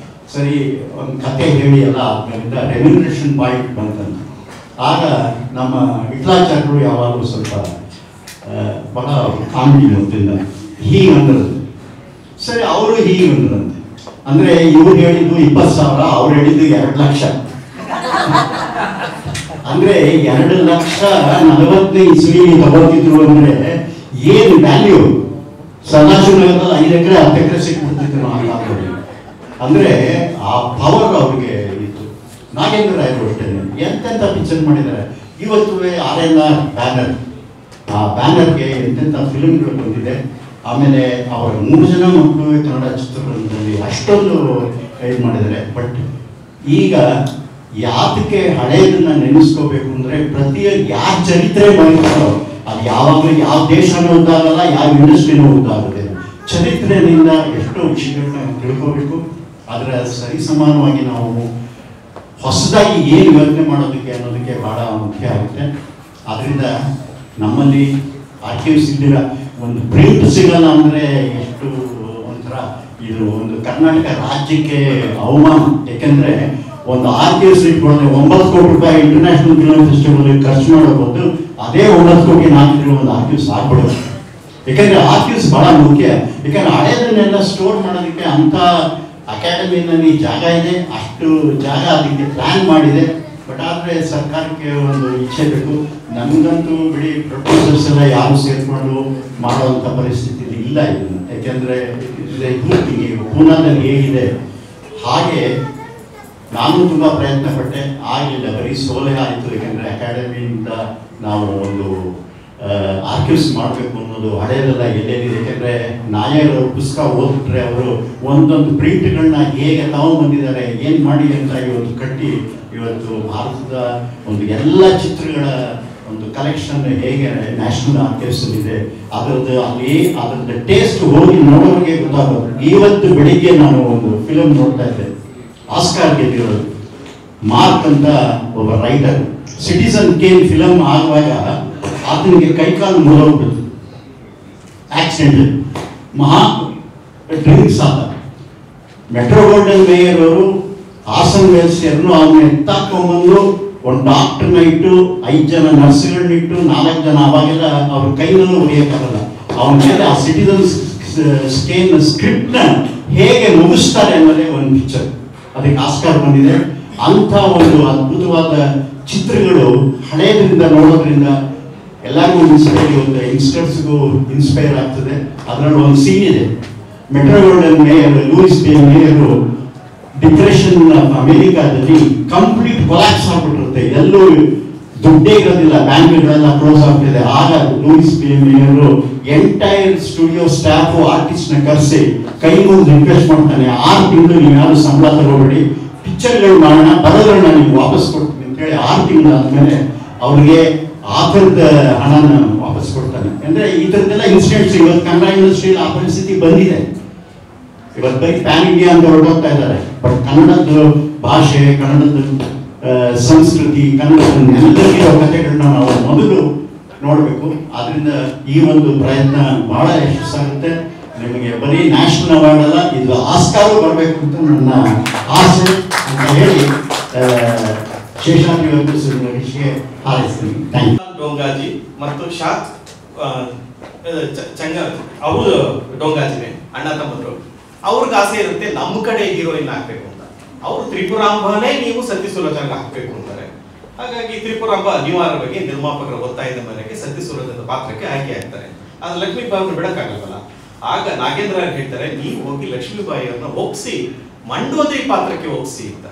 ಸರಿ, ಒಂದು ಕತೆ ಹೇಳಿ ಎಲ್ಲ ಆದ್ಮೇಲಿಂದ ರೆಮ್ಯುನರೇಷನ್ ಪಾಯಿಂಟ್ ಬಂತಂತ. ಆಗ ನಮ್ಮ ವಿಟ್ಲಾಚಾರ್ಯರು ಯಾವಾಗಲೂ ಸ್ವಲ್ಪ ಬಹಳ ಕಾಮಿಡಿ ನೋಡ್ತಿದ್ದ. ಹೀಗಂದ್ರಂತೆ. ಸರಿ, ಅವರು ಹೀಗಂದ್ರಂತೆ. ಅಂದರೆ ಇವ್ರು ಹೇಳಿದ್ದು 20,000, ಅವ್ರು ಹೇಳಿದ್ದು 2 ಲಕ್ಷ. ಅಂದರೆ 2 ಲಕ್ಷ 40ನೇ ಇಸ್ವಿ ತಗೋತಿದ್ರು ಅಂದರೆ ಏನು ವ್ಯಾಲ್ಯೂ? ಸದಾಶಿವನಗರದಲ್ಲಿ 5 ಎಕರೆ 10 ಎಕರೆ ಸಿಕ್ಬಿಡ್ತಿದ್ರು ಆ ಕಾಲದಲ್ಲಿ. ಅಂದರೆ ಆ ಪವರ್ ಅವ್ರಿಗೆ ಇತ್ತು. ನಾಗೇಂದ್ರ ರಾಯರು ಅಷ್ಟೇ ಎಂತೆಂಥ ಪಿಕ್ಚರ್ ಮಾಡಿದ್ದಾರೆ. ಇವತ್ತು RNR ಬ್ಯಾನರ್, ಆ ಬ್ಯಾನರ್ಗೆ ಎಂತೆಂಥ ಫಿಲ್ಮ್ಗಳು ಬಂದಿದೆ. ಆಮೇಲೆ ಅವರ 3 ಜನ ಮಕ್ಕಳು ಕನ್ನಡ ಚಿತ್ರರಂಗದಲ್ಲಿ ಅಷ್ಟೊಂದು ಇದು ಮಾಡಿದ್ದಾರೆ. ಬಟ್ ಈಗ ಯಾತಕ್ಕೆ ಹಳೆಯದನ್ನ ನೆನೆಸ್ಕೋಬೇಕು ಅಂದರೆ, ಪ್ರತಿಯೊಂದು ಯಾವ ಚರಿತ್ರೆ ಬರೀತಾರೋ ಅದು ಯಾವಾಗಲೂ ಯಾವ ದೇಶನೂ ಉದ್ದಾಗಲ್ಲ, ಯಾವ ಇಂಡಸ್ಟ್ರಿನೂ ಉದ್ದಾಗುತ್ತೆ. ಚರಿತ್ರೆಯಿಂದ ಎಷ್ಟೋ ವಿಷಯಗಳನ್ನ ತಿಳ್ಕೋಬೇಕು. ಅದರ ಸರಿಸಮಾನವಾಗಿ ನಾವು ಹೊಸದಾಗಿ ಏನು ಯೋಚನೆ ಮಾಡೋದಕ್ಕೆ ಅನ್ನೋದಕ್ಕೆ ಭಾಳ ಮುಖ್ಯ ಆಗುತ್ತೆ. ಆದ್ದರಿಂದ ನಮ್ಮಲ್ಲಿ ಆರ್ಕಿವ್ಸ್ ಇದ್ದಿರ ಒಂದು ಪ್ರಿಂಟ್ ಸಿಗಲ್ಲ ಅಂದರೆ ಎಷ್ಟು ಒಂಥರ ಇದು ಒಂದು ಕರ್ನಾಟಕ ರಾಜ್ಯಕ್ಕೆ ಅವಮಾನ. ಯಾಕೆಂದರೆ ಒಂದು ಆರ್ಕಿವ್ಸ್ ಇಟ್ಕೊಂಡ್ರೆ 9 ಕೋಟಿ ರೂಪಾಯಿ ಇಂಟರ್ನ್ಯಾಷನಲ್ ಫಿಲ್ಮ್ ಫೆಸ್ಟಿವಲ್ ಖರ್ಚು ಮಾಡೋ ಬದಲು ಅದೇ 9 ಕೋಟಿ ನಾಲ್ಕು ಒಂದು ಆರ್ಕಿವ್ಸ್ ಆಗ್ಬಿಡೋದು. ಯಾಕಂದರೆ ಆರ್ಕಿವ್ಸ್ ಭಾಳ ಮುಖ್ಯ. ಯಾಕಂದರೆ ಹಳೆಯದನ್ನೆಲ್ಲ ಸ್ಟೋರ್ ಮಾಡೋದಕ್ಕೆ ಅಂಥ ಅಕಾಡೆಮಿನಲ್ಲಿ ಜಾಗ ಇದೆ, ಅಷ್ಟು ಜಾಗ ಅದಕ್ಕೆ ಪ್ಲ್ಯಾನ್ ಮಾಡಿದೆ. ಬಟ್ ಆದರೆ ಸರ್ಕಾರಕ್ಕೆ ಒಂದು ಇಚ್ಛೆ ಬೇಕು. ನಮಗಂತೂ ಬಿಡಿ ಪ್ರಪೋಸಲ್ಸ್ ಎಲ್ಲ ಯಾರು ಸೇರಿಕೊಂಡು ಮಾಡುವಂಥ ಪರಿಸ್ಥಿತಿ ಇಲ್ಲ ಇದನ್ನು. ಯಾಕೆಂದರೆ ಪೂನಾದಲ್ಲಿ ಹೇಗಿದೆ ಹಾಗೆ ನಾನು ತುಂಬ ಪ್ರಯತ್ನ ಪಟ್ಟೆ, ಆಗಲಿಲ್ಲ, ಬರೀ ಸೋಲೆ ಆಯಿತು. ಯಾಕೆಂದರೆ ಅಕಾಡೆಮಿಯಿಂದ ನಾವು ಒಂದು ಆರ್ಕ್ಯೂಸ್ ಮಾಡಬೇಕು ಅನ್ನೋದು ಹಳೆಯದೆಲ್ಲ ಎಲ್ಲೇನಿದೆ. ಯಾಕೆಂದರೆ ನಾಯರ್ ಅವ್ರ ಪುಸ್ತಕ ಓದ್ಬಿಟ್ರೆ ಅವರು ಒಂದೊಂದು ಪ್ರಿಂಟ್ಗಳನ್ನ ಹೇಗೆ ತಗೊಂಡ್ಬಂದಿದ್ದಾರೆ, ಏನು ಮಾಡಿ ಅಂತ ಇವತ್ತು ಕಟ್ಟಿ ಇವತ್ತು ಭಾರತದ ಒಂದು ಎಲ್ಲ ಚಿತ್ರಗಳ ಒಂದು ಕಲೆಕ್ಷನ್ ಹೇಗೆ ನ್ಯಾಷನಲ್ ಆರ್ಕೈವ್ಸಲ್ಲಿದೆ ಅದರದ್ದು ಅದರದ್ದು ಟೇಸ್ಟ್ ಹೋಗಿ ನೋಡೋರಿಗೆ ಗೊತ್ತಾಗೋದು. ಇವತ್ತು ಬೆಳಿಗ್ಗೆ ನಾನು ಒಂದು ಫಿಲಮ್ ನೋಡ್ತಾ ಇದ್ದೆ, ಆಸ್ಕಾರ್ ಗೆದ್ದಿರೋದು, ಮಾರ್ಕ್ ಅಂತ ಒಬ್ಬ ರೈಟರ್. ಸಿಟಿಸನ್ ಕೇನ್ ಫಿಲಮ್ ಆಗುವಾಗ ಆತನಿಗೆ ಕೈಕಾಲು ಮುರಿದೋಗ್ಬಿಡ್ತು ಆಕ್ಸಿಡೆಂಟ್, ಮಹಾ ಡ್ರಿಂಕ್ಸ್ ಆತ. ಮೆಟ್ರೋ ಗೋಲ್ಡನ್ ಮೇಯರ್ ಅವರು ಹಾಸನ್ ವೆಲ್ಸಿಯರ್ನು ಅವನ್ನ ಎತ್ತಾಕೊಂಡ್ಬಂದು ಒಂದು ಡಾಕ್ಟರ್ನ ಇಟ್ಟು 5 ಜನ ನರ್ಸ್ಗಳನ್ನಿಟ್ಟು 4 ಜನ, ಅವಾಗೆಲ್ಲ ಅವ್ರ ಕೈನಲ್ಲೂ ಹೊಡೆಯೋಕ್ಕಾಗಲ್ಲ. ಅವನ ಮೇಲೆ ಆ ಸಿಟಿಸನ್ಸ್ ಸ್ಕೇನ್ ಸ್ಕ್ರಿಪ್ಟ್ನ ಹೇಗೆ ಮುಗಿಸ್ತಾರೆ ಅನ್ನೋದೇ ಒಂದು ಪಿಕ್ಚರ್, ಅದಕ್ಕೆ ಆಸ್ಕಾರ್ ಬಂದಿದೆ. ಅಂಥ ಒಂದು ಅದ್ಭುತವಾದ ಚಿತ್ರಗಳು ಹಳೆಯದ್ರಿಂದ ನೋಡೋದ್ರಿಂದ ಎಲ್ಲರಿಗೂ ಇನ್ಸ್ಪೈರ್, ಒಂದು ಯಂಗ್ಸ್ಟರ್ಸ್ಗೂ ಇನ್ಸ್ಪೈರ್ ಆಗ್ತದೆ. ಅದರಲ್ಲಿ ಒಂದು ಸೀನ್ ಇದೆ, Metro Goldwyn Mayer Louis B Mayer depression ಅಮೆರಿಕಾದಲ್ಲಿ ಕಂಪ್ಲೀಟ್ ಕೊಲಾಪ್ಸ್ ಆಗ್ಬಿಟ್ಟಿರುತ್ತೆ, ಎಲ್ಲೂ ದುಡ್ಡೇ ಇರೋದಿಲ್ಲ, ಬ್ಯಾಂಕ್ಗಳೆಲ್ಲ ಕ್ಲೋಸ್ ಆಗ್ತಿದೆ. ಆಗ Louis B Mayer entire studio staff ಆರ್ಟಿಸ್ಟ್ನ ಕರೆಸಿ ಕೈ ಮುಂದೆ ರಿಕ್ವೆಸ್ಟ್ ಮಾಡ್ತಾನೆ, 6 ತಿಂಗಳು ನೀವು ಯಾರು ಸಂಬಳ ತಗೋಬೇಡಿ, ಪಿಕ್ಚರ್ಗಳು ಮಾಡೋಣ, ಬರೋದ್ರನ್ನ ನೀವು ವಾಪಸ್ ಕೊಡ್ತೀನಿ ಅಂತೇಳಿ 6 ತಿಂಗಳು ಆದ್ಮೇಲೆ ಅವ್ರಿಗೆ ಆಥರ್ದ ಹಣನ ವಾಪಸ್ ಕೊಡ್ತಾನೆ. ಅಂದ್ರೆ ಈ ಥರದ್ದೆಲ್ಲ ಇನ್ಸಿಡೆಂಟ್ಸ್ ಇವತ್ತು ಕನ್ನಡ ಇಂಡಸ್ಟ್ರಿಯಲ್ಲಿ ಆ ಪರಿಸ್ಥಿತಿ ಬಂದಿದೆ. ಇವತ್ತು ಬರೀ ಪ್ಯಾನ್ ಇಂಡಿಯಾ ಅಂತ ಹೊರಟೋಗ್ತಾ ಇದ್ದಾರೆ, ಬಟ್ ಕನ್ನಡದ ಭಾಷೆ, ಕನ್ನಡದ ಸಂಸ್ಕೃತಿ, ಕನ್ನಡದ ನೆಲದಲ್ಲಿರೋ ಕಥೆಗಳನ್ನ ನಾವು ಮೊದಲು ನೋಡಬೇಕು. ಆದ್ರಿಂದ ಈ ಒಂದು ಪ್ರಯತ್ನ ಬಹಳ ಯಶಸ್ಸಾಗುತ್ತೆ. ನಿಮಗೆ ಬರೀ ನ್ಯಾಷನಲ್ ಅವಾರ್ಡ್ ಅಲ್ಲ, ಇದು ಆಸ್ಕಾರು ಬರಬೇಕು ಅಂತ ನನ್ನ ಆಸೆ ಅಂತ ಹೇಳಿ ಶೇಷಾದ್ರಿ ವೆಂಕಟೇಶ್ವರರಿಗೆ ಹಾರೈಸ್ತೀನಿ. Thank you. ಡೋಂಗಾಜಿ ಮತ್ತು ಶಾತ್ ಚಂಗ ಅವರು ಡೋಂಗಾಜಿನೇ ಅಣ್ಣ ತಮ್ಮದ್ರು. ಅವ್ರಿಗೆ ಆಸೆ ಇರುತ್ತೆ ನಮ್ಮ ಕಡೆ ಹೀರೋಯಿನ್ ಹಾಕ್ಬೇಕು ಅಂತ. ಅವರು ತ್ರಿಪುರಾಂಬನೇ ನೀವು ಸತ್ಯ ಸುಲೋಚನೆಗೆ ಹಾಕ್ಬೇಕು ಅಂತಾರೆ. ಹಾಗಾಗಿ ತ್ರಿಪುರಾಂಬ ಅನಿವಾರ್ಯವಾಗಿ ನಿರ್ಮಾಪಕರ ಒತ್ತಾಯದ ಮೇರೆಗೆ ಸತ್ಯ ಸುಲೋಚನದ ಪಾತ್ರಕ್ಕೆ ಆಯ್ಕೆ ಆಗ್ತಾರೆ. ಅದು ಲಕ್ಷ್ಮೀಬಾಯಿಯನ್ನು ಬಿಡಕ್ಕಾಗಲ್ವಲ್ಲ. ಆಗ ನಾಗೇಂದ್ರ ಹೇಳ್ತಾರೆ, ನೀವು ಹೋಗಿ ಲಕ್ಷ್ಮೀಬಾಯಿಯವ್ರನ್ನ ಒಪ್ಸಿ ಮಂಡೋದರಿ ಪಾತ್ರಕ್ಕೆ ಒಪ್ಸಿ ಅಂತ.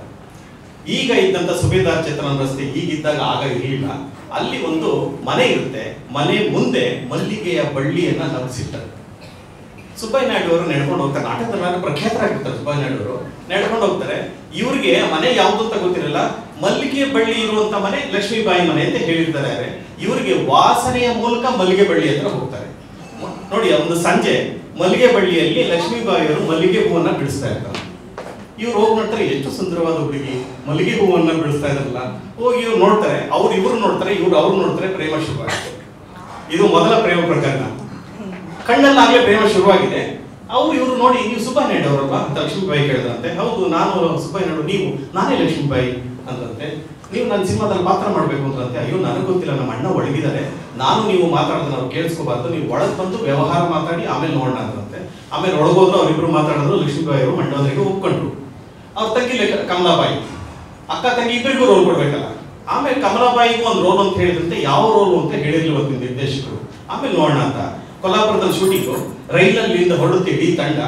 ಈಗ ಇದ್ದಂತ ಸುಬೇದಾರ್ ಚಿತ್ರನ್ ರಸ್ತೆ ಹೀಗಿದ್ದಾಗ ಆಗ ಇರಲಿಲ್ಲ. ಅಲ್ಲಿ ಒಂದು ಮನೆ ಇರುತ್ತೆ, ಮನೆ ಮುಂದೆ ಮಲ್ಲಿಗೆಯ ಬಳ್ಳಿಯನ್ನ ನಗಿಸಿರ್ತಾರೆ. ಸುಬ್ಬಯ್ಯ ನಾಯ್ಡು ಅವರು ನಡ್ಕೊಂಡು ಹೋಗ್ತಾರೆ, ನಾಟಕದಲ್ಲಿ ಪ್ರಖ್ಯಾತರಾಗಿರ್ತಾರೆ. ಸುಬ್ಬಯ್ಯ ನಾಯ್ಡು ಅವರು ನಡ್ಕೊಂಡು ಹೋಗ್ತಾರೆ. ಇವ್ರಿಗೆ ಮನೆ ಯಾವ್ದು ಅಂತ ಗೊತ್ತಿರಲಿಲ್ಲ, ಮಲ್ಲಿಗೆ ಬಳ್ಳಿ ಇರುವಂತ ಮನೆ ಲಕ್ಷ್ಮೀಬಾಯಿ ಮನೆ ಅಂತ ಹೇಳಿರ್ತಾರೆ. ಇವರಿಗೆ ವಾಸನೆಯ ಮೂಲಕ ಮಲ್ಲಿಗೆ ಬಳ್ಳಿ ಹತ್ರ ಹೋಗ್ತಾರೆ. ನೋಡಿ, ಒಂದು ಸಂಜೆ ಮಲ್ಲಿಗೆ ಬಳ್ಳಿಯಲ್ಲಿ ಲಕ್ಷ್ಮೀಬಾಯಿಯವರು ಮಲ್ಲಿಗೆ ಹೂವನ್ನ ಬಿಡಿಸ್ತಾ ಇರ್ತಾರೆ. ಇವ್ರು ಹೋಗಿ ನೋಡ್ತಾರೆ, ಎಷ್ಟು ಸುಂದರವಾದ ಹುಡುಗಿ ಮಲ್ಲಿಗೆ ಹೂವನ್ನ ಬಿಡಿಸ್ತಾ ಇದ್ರಲ್ಲ. ಹೋಗಿ ಇವ್ರು ನೋಡ್ತಾರೆ, ಇವ್ರು ನೋಡ್ತಾರೆ, ಅವ್ರು ನೋಡ್ತಾರೆ, ಪ್ರೇಮ ಶುರುವಾಗುತ್ತೆ. ಇದು ಮೊದಲ ಪ್ರೇಮ ಪ್ರಕರಣ. ಕಣ್ಣಲ್ಲಾಗಲೇ ಪ್ರೇಮ ಶುರುವಾಗಿದೆ. ಇವರು ನೋಡಿ, ನೀವು ಸುಬ್ಬಯ್ಯ ನಾಯ್ಡು ಅವರಲ್ವ ಅಂತ ಲಕ್ಷ್ಮೀಬಾಯಿ ಕೇಳಿದ್ರಂತೆ. ಹೌದು, ನಾನು ಸುಬ್ಬಯ್ಯ ನಾಯ್ಡು, ನೀವು ನಾನೇ ಲಕ್ಷ್ಮೀಬಾಯಿ ಅಂತಂತೆ. ನೀವು ನನ್ನ ಸಿನಿಮಾದಲ್ಲಿ ಪಾತ್ರ ಮಾಡ್ಬೇಕು ಅಂತಂತೆ. ಅಯ್ಯೋ, ನನಗೆ ಗೊತ್ತಿಲ್ಲ, ನಮ್ಮ ಅಣ್ಣ ಒಳಗಿದ್ದಾರೆ, ನಾನು ನೀವು ಮಾತಾಡೋದು ನಾವು ಕೇಳಿಸ್ಕೋಬಾರ್ದು, ನೀವು ಒಳಗೆ ಬಂದು ವ್ಯವಹಾರ ಮಾತಾಡಿ ಆಮೇಲೆ ನೋಡೋಣ ಅಂತಂತೆ. ಆಮೇಲೆ ಒಳಗೋದ್ರು, ಅವರಿಬ್ರು ಮಾತಾಡಿದ್ರು. ಲಕ್ಷ್ಮೀಬಾಯಿ ಅವರು ಮಂಡೋದರಿಗೆ ಒಪ್ಕೊಂಡ್ರು. ಅವ್ರ ತಂಗಿ ಕಮಲಾಬಾಯಿ, ಅಕ್ಕ ತಂಗಿ ಇಬ್ಬರಿಗೂ ರೋಲ್ ಕೊಡ್ಬೇಕಲ್ಲ. ಆಮೇಲೆ ಕಮಲಾಬಾಯಿಗೂ ಒಂದು ರೋಲ್ ಅಂತ ಹೇಳಿದಂತೆ, ಯಾವ ರೋಲ್ ಅಂತ ಹೇಳಿರ್ಲಿಲ್ಲ ನಿರ್ದೇಶಕರು. ಆಮೇಲೆ ನೋಡೋಣ ಅಂತ ಕೊಲ್ಲಾಪುರದಲ್ಲಿ ಶೂಟಿಂಗು, ರೈಲಲ್ಲಿಂದ ಹೊರಡುತ್ತೆ ಇಡೀ ತಂಡ.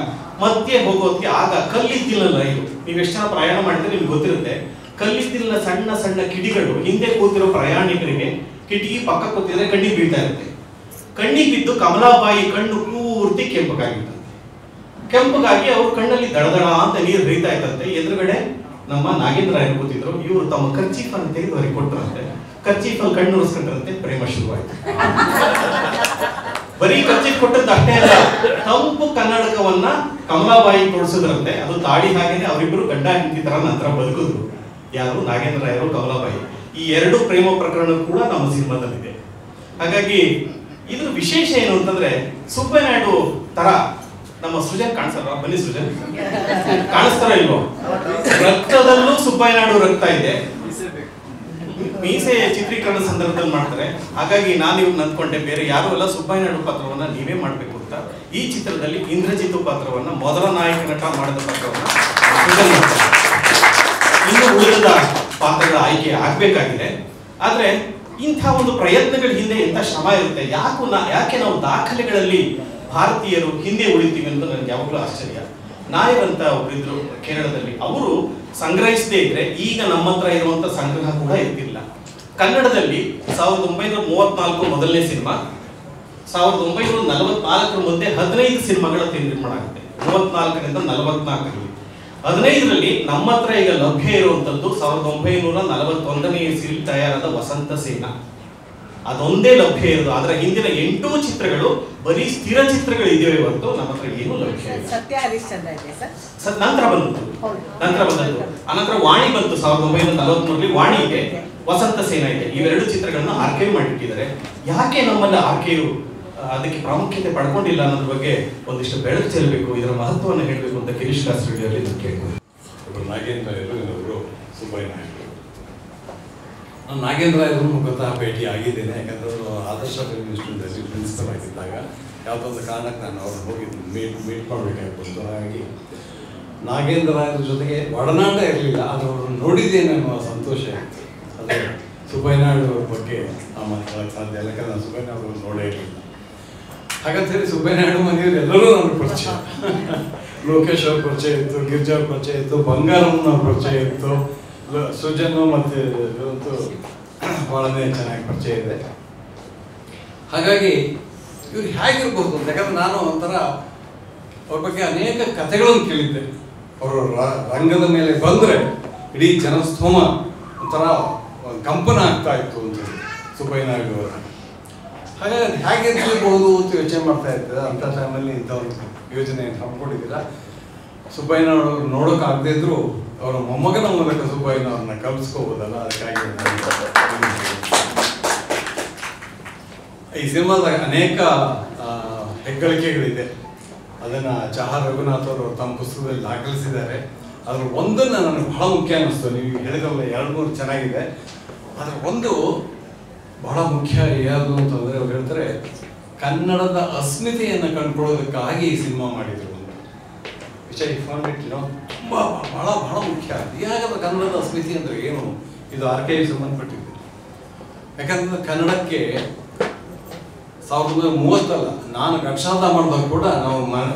ಮಧ್ಯೆ ಹೋಗೋದಕ್ಕೆ ಆಗ ಕಲ್ಲಿದ್ದಿಲ್ಲ ರೈಲು. ನೀವು ಎಷ್ಟು ಜನ ಪ್ರಯಾಣ ಮಾಡಿದ್ರೆ ನಿಮ್ಗೆ ಗೊತ್ತಿರುತ್ತೆ. ಕಲ್ಲಿದ್ದಿಲ್ಲ ಸಣ್ಣ ಸಣ್ಣ ಕಿಡಿಗಳು ಹಿಂದೆ ಕೂತಿರೋ ಪ್ರಯಾಣಿಕರಿಗೆ ಕಿಟಕಿ ಪಕ್ಕ ಕೂತಿದ್ರೆ ಕಣ್ಣಿಗೆ ಬೀಳ್ತಾ ಇರುತ್ತೆ. ಕಣ್ಣಿಗೆ ಬಿದ್ದು ಕಮಲಾಬಾಯಿ ಕಣ್ಣು ಪೂರ್ತಿ ಕೆಂಪಗಾಗಿತ್ತು. ಕೆಂಪಗಾಗಿ ಅವ್ರ ಕಣ್ಣಲ್ಲಿ ದಡದಡ ಅಂತ ನೀರು ಹರಿತಾ ಇತ್ತಂತೆ. ಎದುರುಗಡೆ ನಮ್ಮ ನಾಗೇಂದ್ರ ರಾಯರು ಕೂತಿದ್ರು. ಇವರು ತಮ್ಮ ಕರ್ಚೀಫನ್ನು ತೆಗೆದು ಅವರಿಗೆ ಕೊಟ್ಟರಂತೆ. ಕರ್ಚೀಫಲ್ಲಿ ಕಣ್ಣು ಉರಿಸ್ಕೊಂಡ್ರಂತೆ. ಪ್ರೇಮ ಶುರುವಾಯಿತು. ಬರೀ ಕರ್ಚೀಫ್ ಕೊಟ್ಟದ್ದು ಅಷ್ಟೇ ಅಲ್ಲ, ತಂಪು ಕನ್ನಡಕವನ್ನ ಕಮಲಾಬಾಯಿ ತೋರಿಸಿದ್ರಂತೆ. ಅದು ತಾಡಿ ಹಾಗೇನೆ ಅವರಿಬ್ಬರು ಗಂಡ ಹೆಂಡತಿ ತರ ನಂತರ ಬದುಕಿದ್ರು. ಯಾರು? ನಾಗೇಂದ್ರ ರಾಯರು, ಕಮಲಾಬಾಯಿ. ಈ 2 ಪ್ರೇಮ ಪ್ರಕರಣ ಕೂಡ ನಮ್ಮ ಸಿನಿಮಾದಲ್ಲಿದೆ. ಹಾಗಾಗಿ ಇದ್ರ ವಿಶೇಷ ಏನು ಅಂತಂದ್ರೆ, ಸುಬ್ಬಯ್ಯ ನಾಯ್ಡು ತರ ನಮ್ಮ ಸೃಜನ್ ಕಾಣಿಸಲ್ಲ. ಬನ್ನಿ ಸೃಜನ್, ಕಾಣಿಸ್ತಾರ ಇಲ್ವೋ? ರಕ್ತದಲ್ಲೂ ಸುಬ್ಬಯ್ಯ ನಾಯ್ಡು ರಕ್ತ ಇದೆ. ಮೀಸೆ ಚಿತ್ರೀಕರಣ ಸಂದರ್ಭದಲ್ಲಿ ಮಾಡ್ತಾರೆ. ಹಾಗಾಗಿ ನಾನು ಇವ್ರನ್ನ ಅಂದ್ಕೊಂಡೆ, ಬೇರೆ ಯಾರು ಎಲ್ಲ ಸುಬ್ಬಯ್ಯ ನಾಯ್ಡು ಪಾತ್ರವನ್ನ ನೀವೇ ಮಾಡ್ಬೇಕು ಅಂತ. ಈ ಚಿತ್ರದಲ್ಲಿ ಇಂದ್ರಜಿತ್ ಪಾತ್ರವನ್ನ, ಮೊದಲ ನಾಯಕ ನಟ ಮಾಡಿದ ಪಾತ್ರವನ್ನ ಇನ್ನು ಉಳಿದ ಪಾತ್ರಗಳ ಆಯ್ಕೆ ಆಗ್ಬೇಕಾಗಿದೆ. ಆದ್ರೆ ಇಂಥ ಒಂದು ಪ್ರಯತ್ನಗಳ ಹಿಂದೆ ಎಂತ ಶ್ರಮ ಇರುತ್ತೆ. ಯಾಕೆ ನಾವು ದಾಖಲೆಗಳಲ್ಲಿ ಭಾರತೀಯರು ಹಿಂದೆ ಉಳಿತೀವಿ ಅಂತ ನನಗೆ ಯಾವಾಗಲೂ ಆಶ್ಚರ್ಯ. ನಾಯರ್ ಅಂತ ಒಬ್ಬರಿದ್ರು ಕೇರಳದಲ್ಲಿ. ಅವರು ಸಂಗ್ರಹಿಸದೇ ಇದ್ರೆ ಈಗ ನಮ್ಮ ಹತ್ರ ಇರುವಂತ ಸಂಗ್ರಹ ಕೂಡ ಇರ್ತಿಲ್ಲ. ಕನ್ನಡದಲ್ಲಿ 1934 ಮೊದಲನೇ ಸಿನಿಮಾ, 1944 ಮುಂದೆ 15 ಸಿನಿಮಾಗಳ ನಿರ್ಮಾಣ ಆಗುತ್ತೆ. 34ರಿಂದ 44ರಲ್ಲಿ 15ರಲ್ಲಿ ನಮ್ಮ ಹತ್ರ ಈಗ ಲಭ್ಯ ಇರುವಂತದ್ದು 1941ನೇ ಇಸವಿಯಲ್ಲಿ ತಯಾರಾದ ವಸಂತ ಸೇನ, ಅದೊಂದೇ ಲಭ್ಯ ಇರೋದು. ಅದರ ಹಿಂದಿನ 8 ಚಿತ್ರಗಳು ಬರೀ ಸ್ಥಿರ ಚಿತ್ರಗಳು ಇದೆಯೇ ಹೊರತು ನಮ್ಮ ಹತ್ರ ಏನು ಲಭ್ಯ ಇಲ್ಲ. ಸತ್ಯ ಹರಿಶ್ಚಂದ್ರ ಇದೆ ಸರ್, ನಂತರ ಬಂದದ್ದು ಅನಂತರ ವಾಣಿ ಬಂತು 1943ರಲ್ಲಿ. ವಾಣಿ ಇದೆ, ವಸಂತ ಸೇನ ಇದೆ. ಇವೆರಡು ಚಿತ್ರಗಳನ್ನ ಆರ್ಕೈವ್ ಮಾಡಿಟ್ಟಿದ್ದಾರೆ. ಯಾಕೆ ನಮ್ಮಲ್ಲಿ ಆರ್ಕೈವ್ ಅದಕ್ಕೆ ಪ್ರಾಮುಖ್ಯತೆ ಪಡ್ಕೊಂಡಿಲ್ಲ ಅನ್ನೋದ್ರ ಬಗ್ಗೆ ಒಂದಿಷ್ಟು ಬೆಳಕು ಚೆಲ್ಲಬೇಕು, ಇದರ ಮಹತ್ವವನ್ನು ಹೇಳಬೇಕು ಅಂತ ಗಿರೀಶ್ ಕಾಸ್ಟುಡಿಯೋಲ್ಲಿ ಕೇಳ್ಬೋದು. ನಾಗೇಂದ್ರ ಇವರು ಸುಬ್ಬಯ್ಯ ನಾಯ್ಡು. ನಾನು ನಾಗೇಂದ್ರ ಇವ್ರನ್ನು ಗೊತ್ತಾ ಭೇಟಿ ಆಗಿದ್ದೇನೆ. ಯಾಕಂದ್ರೆ ಅವರು ಆದರ್ಶ ಫಿಲ್ಮ್ ಇನ್ಸ್ಟಿಟ್ಯೂಟಲ್ಲಿ ಪ್ರಿನ್ಸಿಪಲ್ ಆಗಿದ್ದಾಗ ಯಾವುದೋ ಒಂದು ಕಾರಣಕ್ಕೆ ನಾನು ಅವ್ರನ್ನ ಹೋಗಿ ಮೀಟ್ ಮಾಡಬೇಕಾಗಿತ್ತು. ಹಾಗಾಗಿ ನಾಗೇಂದ್ರ ಇವ್ರ ಜೊತೆಗೆ ಒಡನಾಟ ಇರಲಿಲ್ಲ, ಆದರೆ ಅವ್ರನ್ನ ನೋಡಿದ್ದೇನೆ ಅನ್ನೋ ಸಂತೋಷ ಇತ್ತು. ಅದೇ ಸುಬ್ಬಯ್ಯ ನಾಯ್ಡು ಅವ್ರ ಬಗ್ಗೆ ಮಾತಾಡೋಕ್ಕೆ ಸಾಧ್ಯ ಇಲ್ಲ, ಯಾಕಂದ್ರೆ ನಾನು ಸುಬ್ಬಯ್ಯ ನಾಯ್ಡು ಅವ್ರನ್ನ ನೋಡೇ ಇರಲಿಲ್ಲ. ಹಾಗಂತ ಹೇಳಿ ಸುಬ್ಬಯ್ಯ ನಾಯ್ಡು ಮನೆಯವರು ಎಲ್ಲರೂ ನನಗೆ ಪರಿಚಯ. ಲೋಕೇಶ್ ಅವ್ರ ಪರಿಚಯ ಇತ್ತು, ಗಿರಿಜಾ ಅವ್ರ ಪರಿಚಯ ಇತ್ತು, ಬಂಗಾರಮ್ಮನ ಅವ್ರ ಪರಿಚಯ ಇತ್ತು, ಸುಜನ್ನು ಮತ್ತು ಇವತ್ತು ಭಾಳನೇ ಚೆನ್ನಾಗಿ ಪರಿಚಯ ಇದೆ. ಹಾಗಾಗಿ ಇವ್ರು ಹೇಗಿರ್ಬೋದು ಅಂತ, ಯಾಕಂದ್ರೆ ನಾನು ಒಂಥರ ಅವ್ರ ಬಗ್ಗೆ ಅನೇಕ ಕಥೆಗಳನ್ನು ಕೇಳಿದ್ದೆ. ಅವರು ರಂಗದ ಮೇಲೆ ಬಂದರೆ ಇಡೀ ಜನಸ್ತೋಮ ಒಂಥರ ಕಂಪನ ಆಗ್ತಾ ಇತ್ತು ಅಂತ ಸುಬ್ಬಯ್ಯ ನಾಯ್ಡು ಅವರ. ಹಾಗಾಗಿ ಹೇಗಿರ್ಬೋದು ಅಂತ ಯೋಚನೆ ಮಾಡ್ತಾ ಇರ್ತದೆ. ಅಂಥ ಟೈಮಲ್ಲಿ ಇಂಥ ಒಂದು ಯೋಜನೆ ಹಮ್ಮಿಕೊಂಡಿದ್ದೀರ. ಸುಬ್ಬಯ್ಯನವ್ರು ನೋಡೋಕ್ಕಾಗದೇ ಇದ್ರು ಅವರ ಮೊಮ್ಮಗನ ಮೂಲಕ ಸುಬ್ಬಯ್ಯನವ್ರನ್ನ ಕಲಿಸ್ಕೋಬೋದಲ್ಲ, ಅದಕ್ಕಾಗಿ ಈ ಸಿನಿಮಾದ ಅನೇಕ ಹೆಗ್ಗಳಿಕೆಗಳಿದೆ. ಅದನ್ನು ಚಹಾ ರಘುನಾಥ್ ಅವರು ತಮ್ಮ ಪುಸ್ತಕದಲ್ಲಿ ದಾಖಲಿಸಿದ್ದಾರೆ. ಅದ್ರ ಒಂದನ್ನು ನನಗೆ ಬಹಳ ಮುಖ್ಯ ಅನ್ನಿಸ್ತು. ನೀವು ಹೇಳಿದ್ರಲ್ಲ 2-3 ಚೆನ್ನಾಗಿದೆ, ಅದರ ಒಂದು ಬಹಳ ಮುಖ್ಯ ಯಾವುದು ಅಂತಂದರೆ ಅವ್ರು ಹೇಳ್ತಾರೆ ಕನ್ನಡದ ಅಸ್ಮಿತೆಯನ್ನು ಕಂಡುಕೊಳ್ಳೋದಕ್ಕಾಗಿ ಈ ಸಿನಿಮಾ ಮಾಡಿದರು ಅಂತ. ವಿಷಯ ತುಂಬ ಬಹಳ ಮುಖ್ಯ. ಯಾಕಂದ್ರೆ ಕನ್ನಡದ ಅಸ್ಮಿತೆ ಅಂದರೆ ಏನು, ಇದು ಆರ್ಕೈವ್ ಸಂಬಂಧಪಟ್ಟಿದೆ. ಯಾಕಂದ್ರೆ ಕನ್ನಡಕ್ಕೆ 1930 ನಾನು ಗಕ್ಷಾದ ಮಾಡಿದಾಗ ಕೂಡ ನಾವು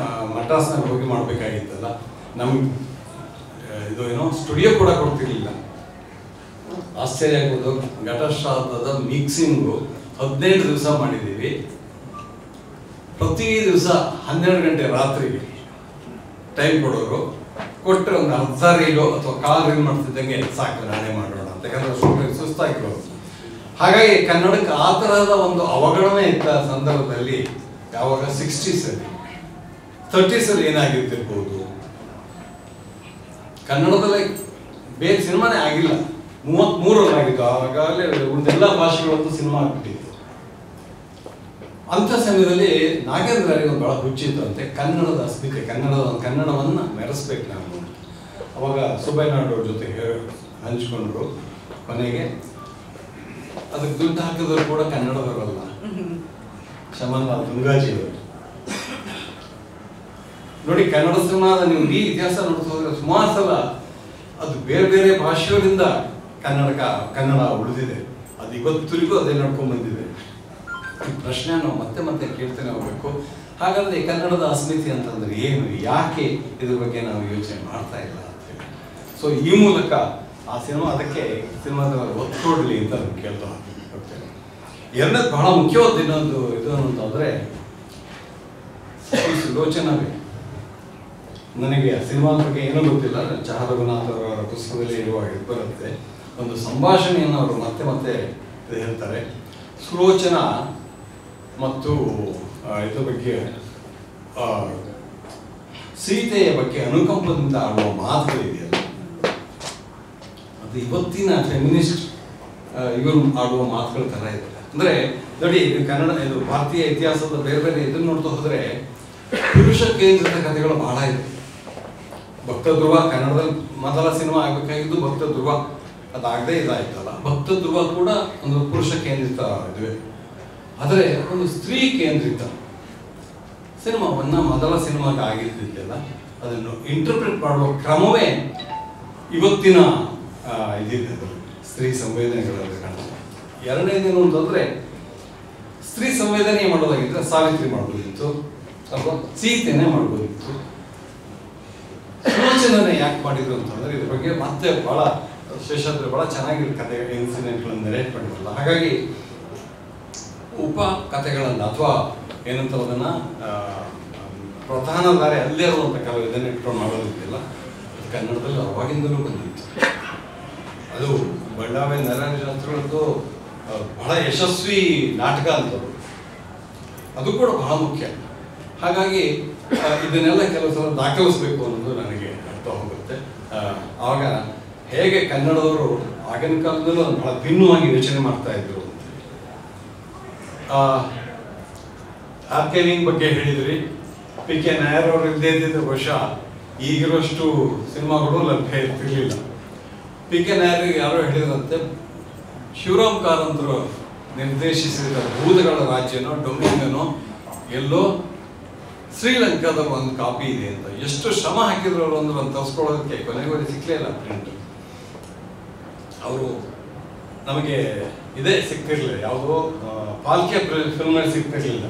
ಮಡ್ರಾಸ್ನಾಗ ಹೋಗಿ ಮಾಡಬೇಕಾಗಿತ್ತಲ್ಲ, ನಮ್ಗೆ ಇದು ಏನೋ ಸ್ಟುಡಿಯೋ ಕೂಡ ಕೊಡ್ತಿರ್ಲಿಲ್ಲ. ಆಶ್ಚರ್ಯ ಆಗೋದು, ಘಟಶ್ರಾದ್ದದ ಮಿಕ್ಸಿಂಗು 15 ದಿವಸ ಮಾಡಿದ್ದೀವಿ. ಪ್ರತಿ ದಿವಸ 12 ಗಂಟೆ ರಾತ್ರಿಗೆ ಟೈಮ್ ಕೊಡೋರು. ಕೊಟ್ಟರೆ ಒಂದು ಅರ್ಧ ರೀಲು ಅಥವಾ ಕಾಲ್ ರೀಲ್ ಮಾಡ್ತಿದ್ದಂಗೆ ಸಾಕು ನಾನೇ ಮಾಡೋಣ ಅಂತ, ಯಾಕಂದ್ರೆ ಸುಸ್ತಾಗಿರೋದು. ಹಾಗಾಗಿ ಕನ್ನಡಕ್ಕೆ ಆ ತರಹದ ಒಂದು ಅವಗಣನೆ ಇದ್ದ ಸಂದರ್ಭದಲ್ಲಿ ಯಾವಾಗ 60ಸಲ್ಲಿ 30ಸಲ್ಲಿ ಏನಾಗಿರ್ತಿರ್ಬೋದು, ಕನ್ನಡದಲ್ಲಿ ಬೇರೆ ಸಿನಿಮಾನೇ ಆಗಿಲ್ಲ. 33ರಲ್ಲಿ ಆಗಿತ್ತು. ಆವಾಗಲೇ ಉಳಿದೆಲ್ಲ ಭಾಷೆಗಳಂತೂ ಸಿನಿಮಾ ಆಗ್ಬಿಟ್ಟಿತ್ತು. ಅಂಥ ಸಮಯದಲ್ಲಿ ನಾಗೇಂದ್ರರಿಗೆ ಒಂದು ಬಹಳ ಹುಚ್ಚಿತ್ತು ಅಂತೆ ಕನ್ನಡದ ಅಸ್ಮಿತೆ, ಕನ್ನಡವನ್ನು ಮೆರೆಸ್ಬೇಕು ನಾವು. ಅವಾಗ ಸುಬ್ಬಯ್ಯ ನಾಯ್ಡು ಅವ್ರ ಜೊತೆ ಹಂಚ್ಕೊಂಡ್ರು. ಕೊನೆಗೆ ಅದಕ್ಕೆ ದುಡ್ಡು ಹಾಕಿದ್ರು ಕೂಡ ಕನ್ನಡದವರಲ್ಲ, ಶಮನ್ಲಾಲ್ ತುಂಗಾಜಿಯವರು. ನೋಡಿ, ಕನ್ನಡ ಸಿನಿಮಾದ ನೀವು ಈ ಇತಿಹಾಸ ನೋಡ್ತಾ ಹೋದ್ರೆ ಸುಮಾರು ಸಲ ಅದು ಬೇರೆ ಬೇರೆ ಭಾಷೆಯವರಿಂದ ಕನ್ನಡ ಉಳಿದಿದೆ. ಅದು ಇವತ್ತುರಿಗೂ ಅದೇ ನಡ್ಕೊಂಡು ಬಂದಿದೆ. ಈ ಪ್ರಶ್ನೆ ನಾವು ಮತ್ತೆ ಮತ್ತೆ ಕೇಳ್ತಾನೆ ಹೋಗ್ಬೇಕು. ಹಾಗಾದ್ರೆ ಕನ್ನಡದ ಅಸ್ಮಿತೆ ಅಂತಂದ್ರೆ ಏನು, ಯಾಕೆ ಇದ್ರ ಬಗ್ಗೆ ನಾವು ಯೋಚನೆ ಮಾಡ್ತಾ ಇಲ್ಲ ಅಂತ ಹೇಳಿ. ಸೊ ಈ ಮೂಲಕ ಆ ಸಿನಿಮಾ ಅದಕ್ಕೆ ಸಿನಿಮಾದ ಒತ್ತು ಕೊಡಲಿ ಅಂತ ನಾನು ಕೇಳ್ತಾ ಹೋಗ್ತೇನೆ. ಎರಡನೇದು ಬಹಳ ಮುಖ್ಯವಾದ ಇನ್ನೊಂದು ಇದು ಅಂತಂದ್ರೆ ಸುಲೋಚನವೇ. ನನಗೆ ಆ ಸಿನಿಮಾದ ಬಗ್ಗೆ ಏನೂ ಗೊತ್ತಿಲ್ಲ, ಚಹಾ ರಘುನಾಥ್ ಅವರ ಪುಸ್ತಕದಲ್ಲಿ ಇರುವ ಇದು ಬರುತ್ತೆ. ಒಂದು ಸಂಭಾಷಣೆಯನ್ನು ಅವರು ಮತ್ತೆ ಮತ್ತೆ ಹೇಳ್ತಾರೆ. ಸುಲೋಚನಾ ಮತ್ತು ಇದ್ರ ಬಗ್ಗೆ ಸೀತೆಯ ಬಗ್ಗೆ ಅನುಕಂಪದಿಂದ ಆಡುವ ಮಾತುಗಳಿದೆಯಲ್ಲ, ಅದು ಇವತ್ತಿನ ಫೆಮಿನಿಸ್ಟ್ ಇವರು ಆಡುವ ಮಾತುಗಳ ಥರ ಇದೆ. ಅಂದರೆ ನೋಡಿ, ಇದು ಕನ್ನಡ, ಇದು ಭಾರತೀಯ ಇತಿಹಾಸದ ಬೇರೆ ಬೇರೆ ಇದನ್ನು ನೋಡ್ತಾ ಹೋದರೆ ಪುರುಷ ಕೇಂದ್ರಿತ ಕಥೆಗಳು ಬಹಳ ಇದೆ. ಭಕ್ತ ಧ್ರುವ ಕನ್ನಡದಲ್ಲಿ ಮೊದಲ ಸಿನಿಮಾ ಆಗಬೇಕಾಗಿದ್ದು ಭಕ್ತ ಧ್ರುವ, ಅದಾಗದೇ ಇದಾಯ್ತಲ್ಲ. ಭಕ್ತ ಧ್ರುವ ಕೂಡ ಒಂದು ಪುರುಷ ಕೇಂದ್ರಿತ ಇದುವೆ. ಆದರೆ ಒಂದು ಸ್ತ್ರೀ ಕೇಂದ್ರಿತ ಸಿನಿಮಾವನ್ನು ಮೊದಲ ಸಿನಿಮಾಗೆ ಆಗಿರ್ತಿದ್ದೆಲ್ಲ ಅದನ್ನು ಇಂಟರ್ಪ್ರಿಟ್ ಮಾಡುವ ಕ್ರಮವೇ ಇವತ್ತಿನ ಇದಿದೆ, ಸ್ತ್ರೀ ಸಂವೇದನೆಗಳಲ್ಲಿ ಕಾಣುತ್ತೆ. ಎರಡನೇದೇನು ಅಂತಂದರೆ ಸ್ತ್ರೀ ಸಂವೇದನೆ ಮಾಡೋದಾಗಿದ್ದರೆ ಸಾವಿತ್ರಿ ಮಾಡ್ಬೋದಿತ್ತು ಅಥವಾ ಸೀತೆನೇ ಮಾಡ್ಬೋದಿತ್ತು. ಸುಲೋಚನ ದಿನನೇ ಯಾಕೆ ಮಾಡಿದ್ರು ಅಂತಂದ್ರೆ ಇದ್ರ ಬಗ್ಗೆ ಮತ್ತೆ ಬಹಳ ಶೇಷಾದ್ರಿ ಬಹಳ ಚೆನ್ನಾಗಿರೋ ಕತೆ ಇನ್ಸಿಡೆಂಟ್ಗಳನ್ನು ನೆರೇಟ್ ಮಾಡಿದ್ರಲ್ಲ, ಹಾಗಾಗಿ ಉಪ ಕಥೆಗಳನ್ನು ಅಥವಾ ಏನಂತ ಅದನ್ನ ಪ್ರಧಾನ ದಾರಿ ಅಲ್ಲೇ ಇರುವಂಥ ಕೆಲವು ಇದನ್ನ ಇಟ್ಕೊಂಡು ಮಾಡೋದಿದೆಯಲ್ಲ, ಅದು ಕನ್ನಡದಲ್ಲಿ ಅವಾಗಿಂದಲೂ ಬಂದಿತ್ತು. ಅದು ಬಳ್ಳಾವಿ ನಾರಾಯಣಶಾಸ್ತ್ರಿಗಳದ್ದು ಬಹಳ ಯಶಸ್ವಿ ನಾಟಕ ಅಂತದ್ದು, ಅದು ಕೂಡ ಬಹಳ ಮುಖ್ಯ. ಹಾಗಾಗಿ ಇದನ್ನೆಲ್ಲ ಕೆಲವು ಸಲ ದಾಖಲಿಸಬೇಕು ಅನ್ನೋದು ನನಗೆ ಅರ್ಥ ಹೋಗುತ್ತೆ. ಆವಾಗ ಹೇಗೆ ಕನ್ನಡದವರು ಆಗಿನ ಕಾಲದಲ್ಲೂ ಬಹಳ ಭಿನ್ನವಾಗಿ ಯೋಚನೆ ಮಾಡ್ತಾ ಇದ್ರು. ಆರ್ಕೈವಿಂಗ್ ಬಗ್ಗೆ ಹೇಳಿದ್ರಿ. ಪಿ ಕೆ ನಾಯರ್ ಅವರು ಇಲ್ಲದೇ ಇದ್ದಿದ್ದ ಬಹುಶಃ ಈಗಿರೋಷ್ಟು ಸಿನಿಮಾಗಳು ಲಭ್ಯ ಇರ್ತಿರ್ಲಿಲ್ಲ. ಪಿ ಕೆ ನಾಯರ್ ಯಾರೋ ಹೇಳಿದ್ರಂತೆ, ಶಿವರಾಮ್ ಕಾರಂತರು ನಿರ್ದೇಶಿಸಿದ ಭೂತಗಳ ರಾಜ್ಯನೋ ಡೊಮಿಂಗನೋ ಎಲ್ಲೋ ಶ್ರೀಲಂಕಾದ ಒಂದು ಕಾಪಿ ಇದೆ ಅಂತ. ಎಷ್ಟು ಶ್ರಮ ಹಾಕಿದ್ರು ಅವರು ಅಂದ್ರೆ ಅಂತ ತರಿಸ್ಕೊಳ್ಳೋದಕ್ಕೆ, ಕೊನೆಗೋಗಿ ಸಿಕ್ಕಲೇ ಇಲ್ಲ ಪ್ರಿಂಟ್. ಅವರು ನಮಗೆ ಇದೇ ಸಿಗ್ತಿರ್ಲಿಲ್ಲ, ಯಾವುದೋ ಪಾಲ್ಕೆ ಫಿಲ್ಮ್ ಸಿಗ್ತಿರ್ಲಿಲ್ಲ,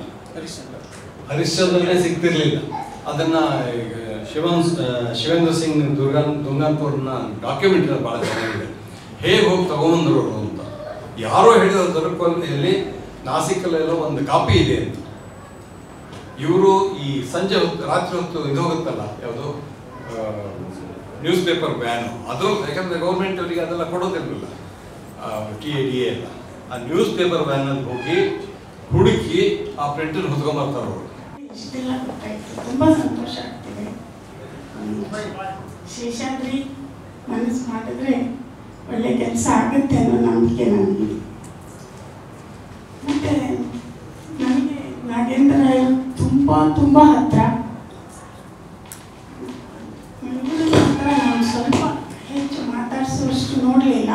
ಹರಿಶ್ಚಂದ್ರನೇ ಸಿಗ್ತಿರ್ಲಿಲ್ಲ. ಅದನ್ನ ಶಿವೇಂದ್ರ ಸಿಂಗ್ ದುಂಗಾನ್ಪುರ್ನ ಡಾಕ್ಯುಮೆಂಟ್ರಿ ಬಹಳ ಚೆನ್ನಾಗಿದೆ, ಹೇಗೆ ಹೋಗಿ ತಗೊಂಡ್ರು ಅಂತ. ಯಾರೋ ಹೇಳಿದ ದೊರಕಲ್ಲಿ ನಾಸಿಕಲ್ಲೆಲ್ಲ ಒಂದು ಕಾಪಿ ಇದೆ ಅಂತ. ಇವರು ಈ ಸಂಜೆ ಹೊತ್ತು ರಾತ್ರಿ ಹೊತ್ತು ಇದು ಹೋಗುತ್ತಲ್ಲ, ಯಾವುದು ನ್ಯೂಸ್ ಪೇಪರ್ ಬ್ಯಾನು, ಅದು ಯಾಕಂದ್ರೆ ಗೌರ್ಮೆಂಟ್ ಅವರಿಗೆ ಅದೆಲ್ಲ ಕೊಡೋದಿರಲಿಲ್ಲ, TADA ಎಲ್ಲ. ಆ ನ್ಯೂಸ್ ಪೇಪರ್ ಬ್ಯಾನಲ್ಲಿ ಹೋಗಿ ಹುಡುಕಿ ಆ ಪ್ರಿಂಟರ್ ಹೊತ್ಕೊಂಡ್ಬರ್ತಾರೆ ಅವರು. ಇಷ್ಟೆಲ್ಲ ಗೊತ್ತಾಯ್ತು, ತುಂಬಾ ಸಂತೋಷ ಆಗ್ತಿದೆ. ಶೇಷಾದ್ರಿ ಮನಸ್ಸು ಮಾಡಿದ್ರೆ ಒಳ್ಳೆ ಕೆಲಸ ಆಗುತ್ತೆ ಅನ್ನೋ ನಂಬಿಕೆ ನನಗೆ. ಮತ್ತೆ ನನಗೆ ನಾಗೇಂದ್ರ ತುಂಬಾ ಹತ್ರ. ಹತ್ರ ನಾನು ಸ್ವಲ್ಪ ಹೆಚ್ಚು ಮಾತಾಡಿಸುವಷ್ಟು ನೋಡಲಿಲ್ಲ.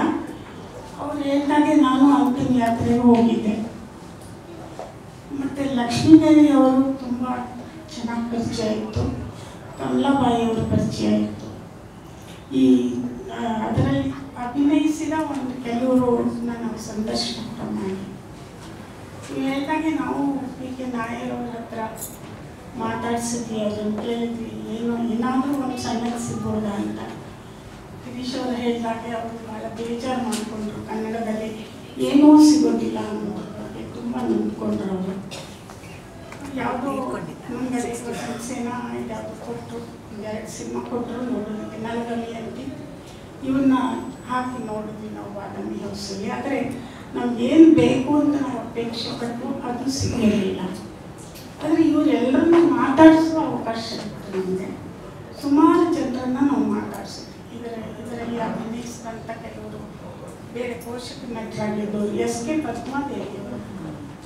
ಅವ್ರು ಹೇಳಿದಾಗೆ ನಾನು ಅಂತಿಮ ಯಾತ್ರೆಗೆ ಹೋಗಿದ್ದೆ. ಮತ್ತು ಲಕ್ಷ್ಮೀದೇವಿ ಅವರು ತುಂಬ ಚೆನ್ನಾಗಿ ಪರಿಚಯ ಇತ್ತು, ಕಮಲಾಬಾಯಿ ಅವರ ಪರಿಚಯ ಇತ್ತು. ಈ ಅದರಲ್ಲಿ ಅಭಿನಯಿಸಿದ ಒಂದು ಕೆಲವರು ನಾವು ಸಂದರ್ಶನ ಕೂಡ ಮಾಡಿ ಹೇಳಿದಾಗೆ ನಾವು ಪಿ ಕೆ ನಾಯರ್ ಅವ್ರ ಹತ್ರ ಮಾತಾಡ್ಸಿದ್ವಿ, ಅದನ್ನು ಕೇಳಿದ್ವಿ, ಏನಾದರೂ ಒಂದು ಸಣ್ಣಗೆ ಸಿಗ್ಬೋದಾ ಅಂತ. ಗಿರೀಶ್ ಅವರು ಹೇಳಿದಾಗೆ ಅವರು ಭಾಳ ಬೇಜಾರು ಮಾಡಿಕೊಂಡ್ರು, ಕನ್ನಡದಲ್ಲಿ ಏನೂ ಸಿಗೋದಿಲ್ಲ ಅನ್ನೋದ್ರ ಬಗ್ಗೆ ತುಂಬ ನಂಬ್ಕೊಂಡ್ರು ಅವರು. ಯಾವುದೋ ನಮಗೆ ಸಂಸೇನ ಇದ್ಯಾವುದು ಕೊಟ್ಟರು, 2 ಸಿನಿಮಾ ಕೊಟ್ಟರು ನೋಡೋದಕ್ಕೆ, ನಲಗಲಿ ಅಂತ ಇವನ್ನ ಹಾಕಿ ನೋಡಿದ್ವಿ ನಾವು ಬಾದಾಮಿ ಹೌಸಲ್ಲಿ. ಆದರೆ ನಮಗೇನು ಬೇಕು ಅಂತ ನಾವು ಅಪೇಕ್ಷೆ ಪಟ್ಟು ಅದು ಸಿಗಲಿಲ್ಲ. ಆದರೆ ಇವರೆಲ್ಲರನ್ನೂ ಮಾತಾಡಿಸುವ ಅವಕಾಶ ಇತ್ತು ನಮಗೆ. ಸುಮಾರು ಜನರನ್ನು ನಾವು ಮಾತಾಡಿಸಿದ್ವಿ. ಇದರಲ್ಲಿ ಅಭಿನಯಿಸಿದಂಥ ಕೆಲವರು ಬೇರೆ ಪೋಷಕ ನಟರಾಗಿದ್ದವರು, SK ಪದ್ಮಾದೇವಿಯವರು,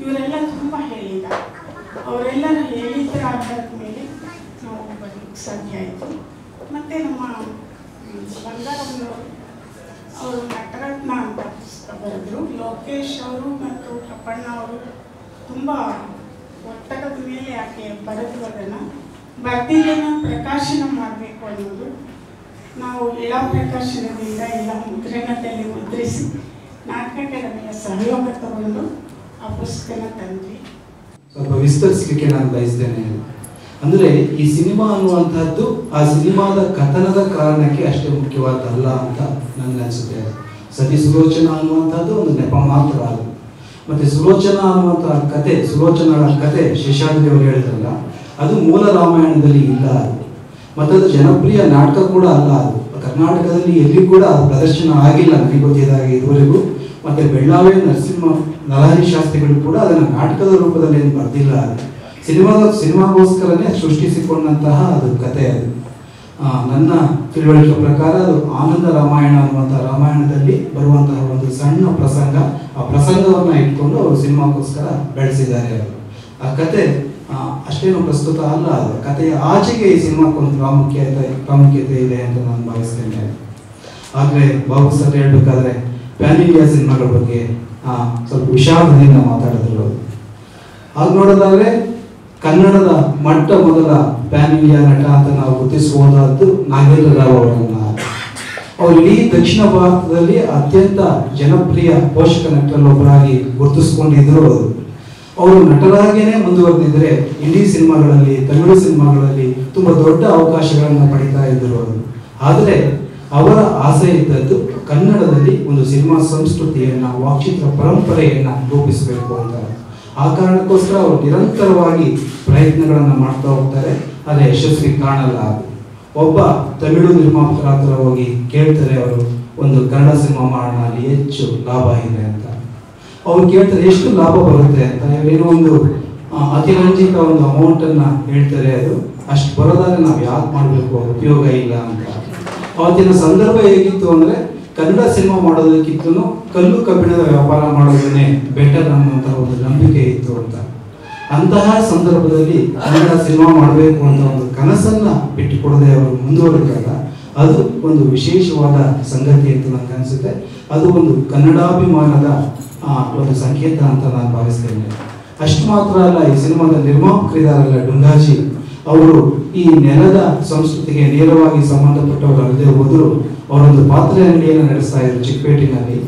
ಇವರೆಲ್ಲ ತುಂಬ ಹೇಳಿದ್ದಾರೆ. ಅವರೆಲ್ಲರೂ ಹೇಳಿದ್ದರ ಆಧಾರದ ಮೇಲೆ ನಾವು ಬರಲಿಕ್ಕೆ ಸಾಧ್ಯ ಆಯಿತು. ಮತ್ತು ನಮ್ಮ ಬಂಗಾರಮ್ಮನವರು ಅವರು ನಟರತ್ನ ಅಂತ ಪುಸ್ತಕ ಬರೆದರು. ಲೋಕೇಶ್ ಅವರು ಮತ್ತು ಕಪ್ಪಣ್ಣ ಅವರು ತುಂಬ ಒತ್ತಡದ ಮೇಲೆ ಯಾಕೆ ಬರೆದು ಅದನ್ನು ಬರ್ದಿದ್ದನ್ನು ಪ್ರಕಾಶನ ಮಾಡಬೇಕು ಅನ್ನೋದು. ನಾವು ಇಳಾ ಪ್ರಕಾಶನದಿಂದ ಎಲ್ಲ ಮುದ್ರಣದಲ್ಲಿ ಮುದ್ರಿಸಿ ನಾಟಕ ಅಕಾಡೆಮಿಯ ಸಹಯೋಗ ತಗೊಂಡು ಆ ಪುಸ್ತಕನ ತಂದ್ವಿ. ಸ್ವಲ್ಪ ವಿಸ್ತರಿಸಲಿಕ್ಕೆ ನಾನು ಬಯಸ್ತೇನೆ. ಅಂದರೆ ಈ ಸಿನಿಮಾ ಅನ್ನುವಂಥದ್ದು ಆ ಸಿನಿಮಾದ ಕಥನದ ಕಾರಣಕ್ಕೆ ಅಷ್ಟೇ ಮುಖ್ಯವಾದಲ್ಲ ಅಂತ ನನಗನ್ಸುತ್ತೆ. ಸತಿ ಸುಲೋಚನಾ ಅನ್ನುವಂಥದ್ದು ಒಂದು ನೆಪ ಮಾತ್ರ ಅಲ್ಲ. ಮತ್ತು ಸುಲೋಚನಾ ಅನ್ನುವಂಥ ಕತೆ, ಸುಲೋಚನಳ ಕತೆ ಶೇಷಾದ್ರಿ ಅವರು ಹೇಳಿದ್ರಲ್ಲ, ಅದು ಮೂಲ ರಾಮಾಯಣದಲ್ಲಿ ಇಲ್ಲ. ಅದು ಮತ್ತು ಅದು ಜನಪ್ರಿಯ ನಾಟಕ ಕೂಡ ಅಲ್ಲ. ಅದು ಕರ್ನಾಟಕದಲ್ಲಿ ಎಲ್ಲಿ ಕೂಡ ಅದು ಪ್ರದರ್ಶನ ಆಗಿಲ್ಲ ನನಗೆ ಗೊತ್ತಿದ್ದಾಗೆ ಇದುವರೆಗೂ. ಮತ್ತು ಬೆಳ್ಳಾವಿ ನರಹರಿ ಶಾಸ್ತ್ರಿಗಳು ಕೂಡ ಅದನ್ನು ನಾಟಕದ ರೂಪದಲ್ಲಿ ಏನು ಬರೆದಿಲ್ಲ. ಅದು ಸಿನಿಮಾಗೋಸ್ಕರನೇ ಸೃಷ್ಟಿಸಿಕೊಂಡಂತಹ ಅದು ಕತೆ. ಅದು ನನ್ನ ತಿಳುವಳಿಕೆ ಪ್ರಕಾರ ಅದು ಆನಂದ ರಾಮಾಯಣ ಅನ್ನುವಂಥ ರಾಮಾಯಣದಲ್ಲಿ ಬರುವಂತಹ ಒಂದು ಸಣ್ಣ ಪ್ರಸಂಗ. ಆ ಪ್ರಸಂಗವನ್ನು ಇಟ್ಕೊಂಡು ಅವರು ಸಿನಿಮಾಗೋಸ್ಕರ ಬೆಳೆಸಿದ್ದಾರೆ. ಆ ಕತೆ ಅಷ್ಟೇನು ಪ್ರಸ್ತುತ ಅಲ್ಲ. ಅದು ಕಥೆಯ ಆಚೆಗೆ ಈ ಸಿನಿಮಾಕ್ಕೊಂದು ಪ್ರಾಮುಖ್ಯತೆ ಇದೆ ಅಂತ ನಾನು ಭಾವಿಸ್ತೇನೆ. ಆದರೆ ಬಾಬು ಸರ್ ಹೇಳ್ಬೇಕಾದ್ರೆ ಪ್ಯಾನ್ ಇಂಡಿಯಾ ಸಿನಿಮಾಗಳ ಬಗ್ಗೆ ಸ್ವಲ್ಪ ವಿಷಾದದಿಂದ ಮಾತಾಡಿದ್ರು. ಹಾಗೆ ನೋಡೋದಾದ್ರೆ ಕನ್ನಡದ ಮೊಟ್ಟ ಮೊದಲ ಪ್ಯಾನ್ ಇಂಡಿಯಾ ನಟ ಅಂತ ನಾವು ಗುರುತಿಸಬಹುದಾದ್ದು ನಾಗೇಂದ್ರ ರಾವ್ ಅವರನ್ನ. ಅವರು ಇಡೀ ದಕ್ಷಿಣ ಭಾರತದಲ್ಲಿ ಅತ್ಯಂತ ಜನಪ್ರಿಯ ಪೋಷಕ ನಟರಲ್ಲೊಬ್ಬರಾಗಿ ಗುರುತಿಸ್ಕೊಂಡಿದ್ರು. ಅವರು ನಟರಾಗೇನೆ ಮುಂದುವರೆದಿದ್ರೆ ಹಿಂದಿ ಸಿನಿಮಾಗಳಲ್ಲಿ, ತಮಿಳು ಸಿನಿಮಾಗಳಲ್ಲಿ ತುಂಬಾ ದೊಡ್ಡ ಅವಕಾಶಗಳನ್ನು ಪಡಿತಾ ಇದ್ರು. ಅವರು ಆದರೆ ಅವರ ಆಸೆ ಇದ್ದದ್ದು ಕನ್ನಡದಲ್ಲಿ ಒಂದು ಸಿನಿಮಾ ಸಂಸ್ಕೃತಿಯನ್ನ, ವಾಕ್ಚಿತ್ರ ಪರಂಪರೆಯನ್ನ ರೂಪಿಸಬೇಕು ಅಂತ. ಆ ಕಾರಣಕ್ಕೋಸ್ಕರ ಅವರು ನಿರಂತರವಾಗಿ ಪ್ರಯತ್ನಗಳನ್ನು ಮಾಡ್ತಾ ಹೋಗ್ತಾರೆ. ಆದರೆ ಯಶಸ್ವಿ ಕಾಣಲ್ಲ. ಒಬ್ಬ ತಮಿಳು ನಿರ್ಮಾಪಕರ ಹತ್ರ ಹೋಗಿ ಕೇಳ್ತಾರೆ ಅವರು, ಒಂದು ಕನ್ನಡ ಸಿನಿಮಾ ಮಾಡೋಣ, ಅಲ್ಲಿ ಹೆಚ್ಚು ಲಾಭ ಇದೆ ಅಂತ. ಅವ್ರು ಕೇಳ್ತಾರೆ ಎಷ್ಟು ಲಾಭ ಬರುತ್ತೆ ಅಂತ. ಏನೋ ಒಂದು ಅತಿರಂಜಿತ ಒಂದು ಅಮೌಂಟನ್ನು ಹೇಳ್ತಾರೆ. ಅದು ಅಷ್ಟು ಬರೋದಾದ್ರೆ ನಾವು ಯಾಕೆ ಮಾಡಬೇಕು, ಉಪಯೋಗ ಇಲ್ಲ ಅಂತ. ಅವತ್ತಿನ ಸಂದರ್ಭ ಹೇಗಿತ್ತು ಅಂದರೆ, ಕನ್ನಡ ಸಿನಿಮಾ ಮಾಡೋದಕ್ಕಿಂತ ಕಲ್ಲು ಕಬ್ಬಿಣದ ವ್ಯಾಪಾರ ಮಾಡೋದನ್ನೇ ಬೆಟರ್ ಅನ್ನುವಂತಹ ಒಂದು ನಂಬಿಕೆ ಇತ್ತು ಅಂತ. ಅಂತಹ ಸಂದರ್ಭದಲ್ಲಿ ಕನ್ನಡ ಸಿನಿಮಾ ಮಾಡಬೇಕು ಅಂತ ಒಂದು ಕನಸನ್ನ ಬಿಟ್ಟುಕೊಡದೆ ಅವರು ಮುಂದುವರೆದಾಗ ಅದು ಒಂದು ವಿಶೇಷವಾದ ಸಂಗತಿ ಅಂತ ನನಗೆ ಅನಿಸುತ್ತೆ. ಅದು ಒಂದು ಕನ್ನಡಾಭಿಮಾನದ ಒಂದು ಸಂಕೇತ ಅಂತ ನಾನು ಭಾವಿಸ್ತೇನೆ. ಅಷ್ಟು ಮಾತ್ರ ಅಲ್ಲ, ಈ ಸಿನಿಮಾದ ನಿರ್ಮಾಪಕರಿದಾರಲ್ಲ ಡುಂಗಾಜಿ ಅವರು ಈ ನೆಲದ ಸಂಸ್ಕೃತಿಗೆ ನೇರವಾಗಿ ಸಂಬಂಧಪಟ್ಟವರು ಅಲ್ಲದೆ ಹೋದ್ರು ಅವರೊಂದು ಪಾತ್ರೆ ಅಂಗಡಿಯನ್ನು ನಡೆಸ್ತಾ ಇದ್ರು ಚಿಕ್ಕಪೇಟೆನಲ್ಲಿ.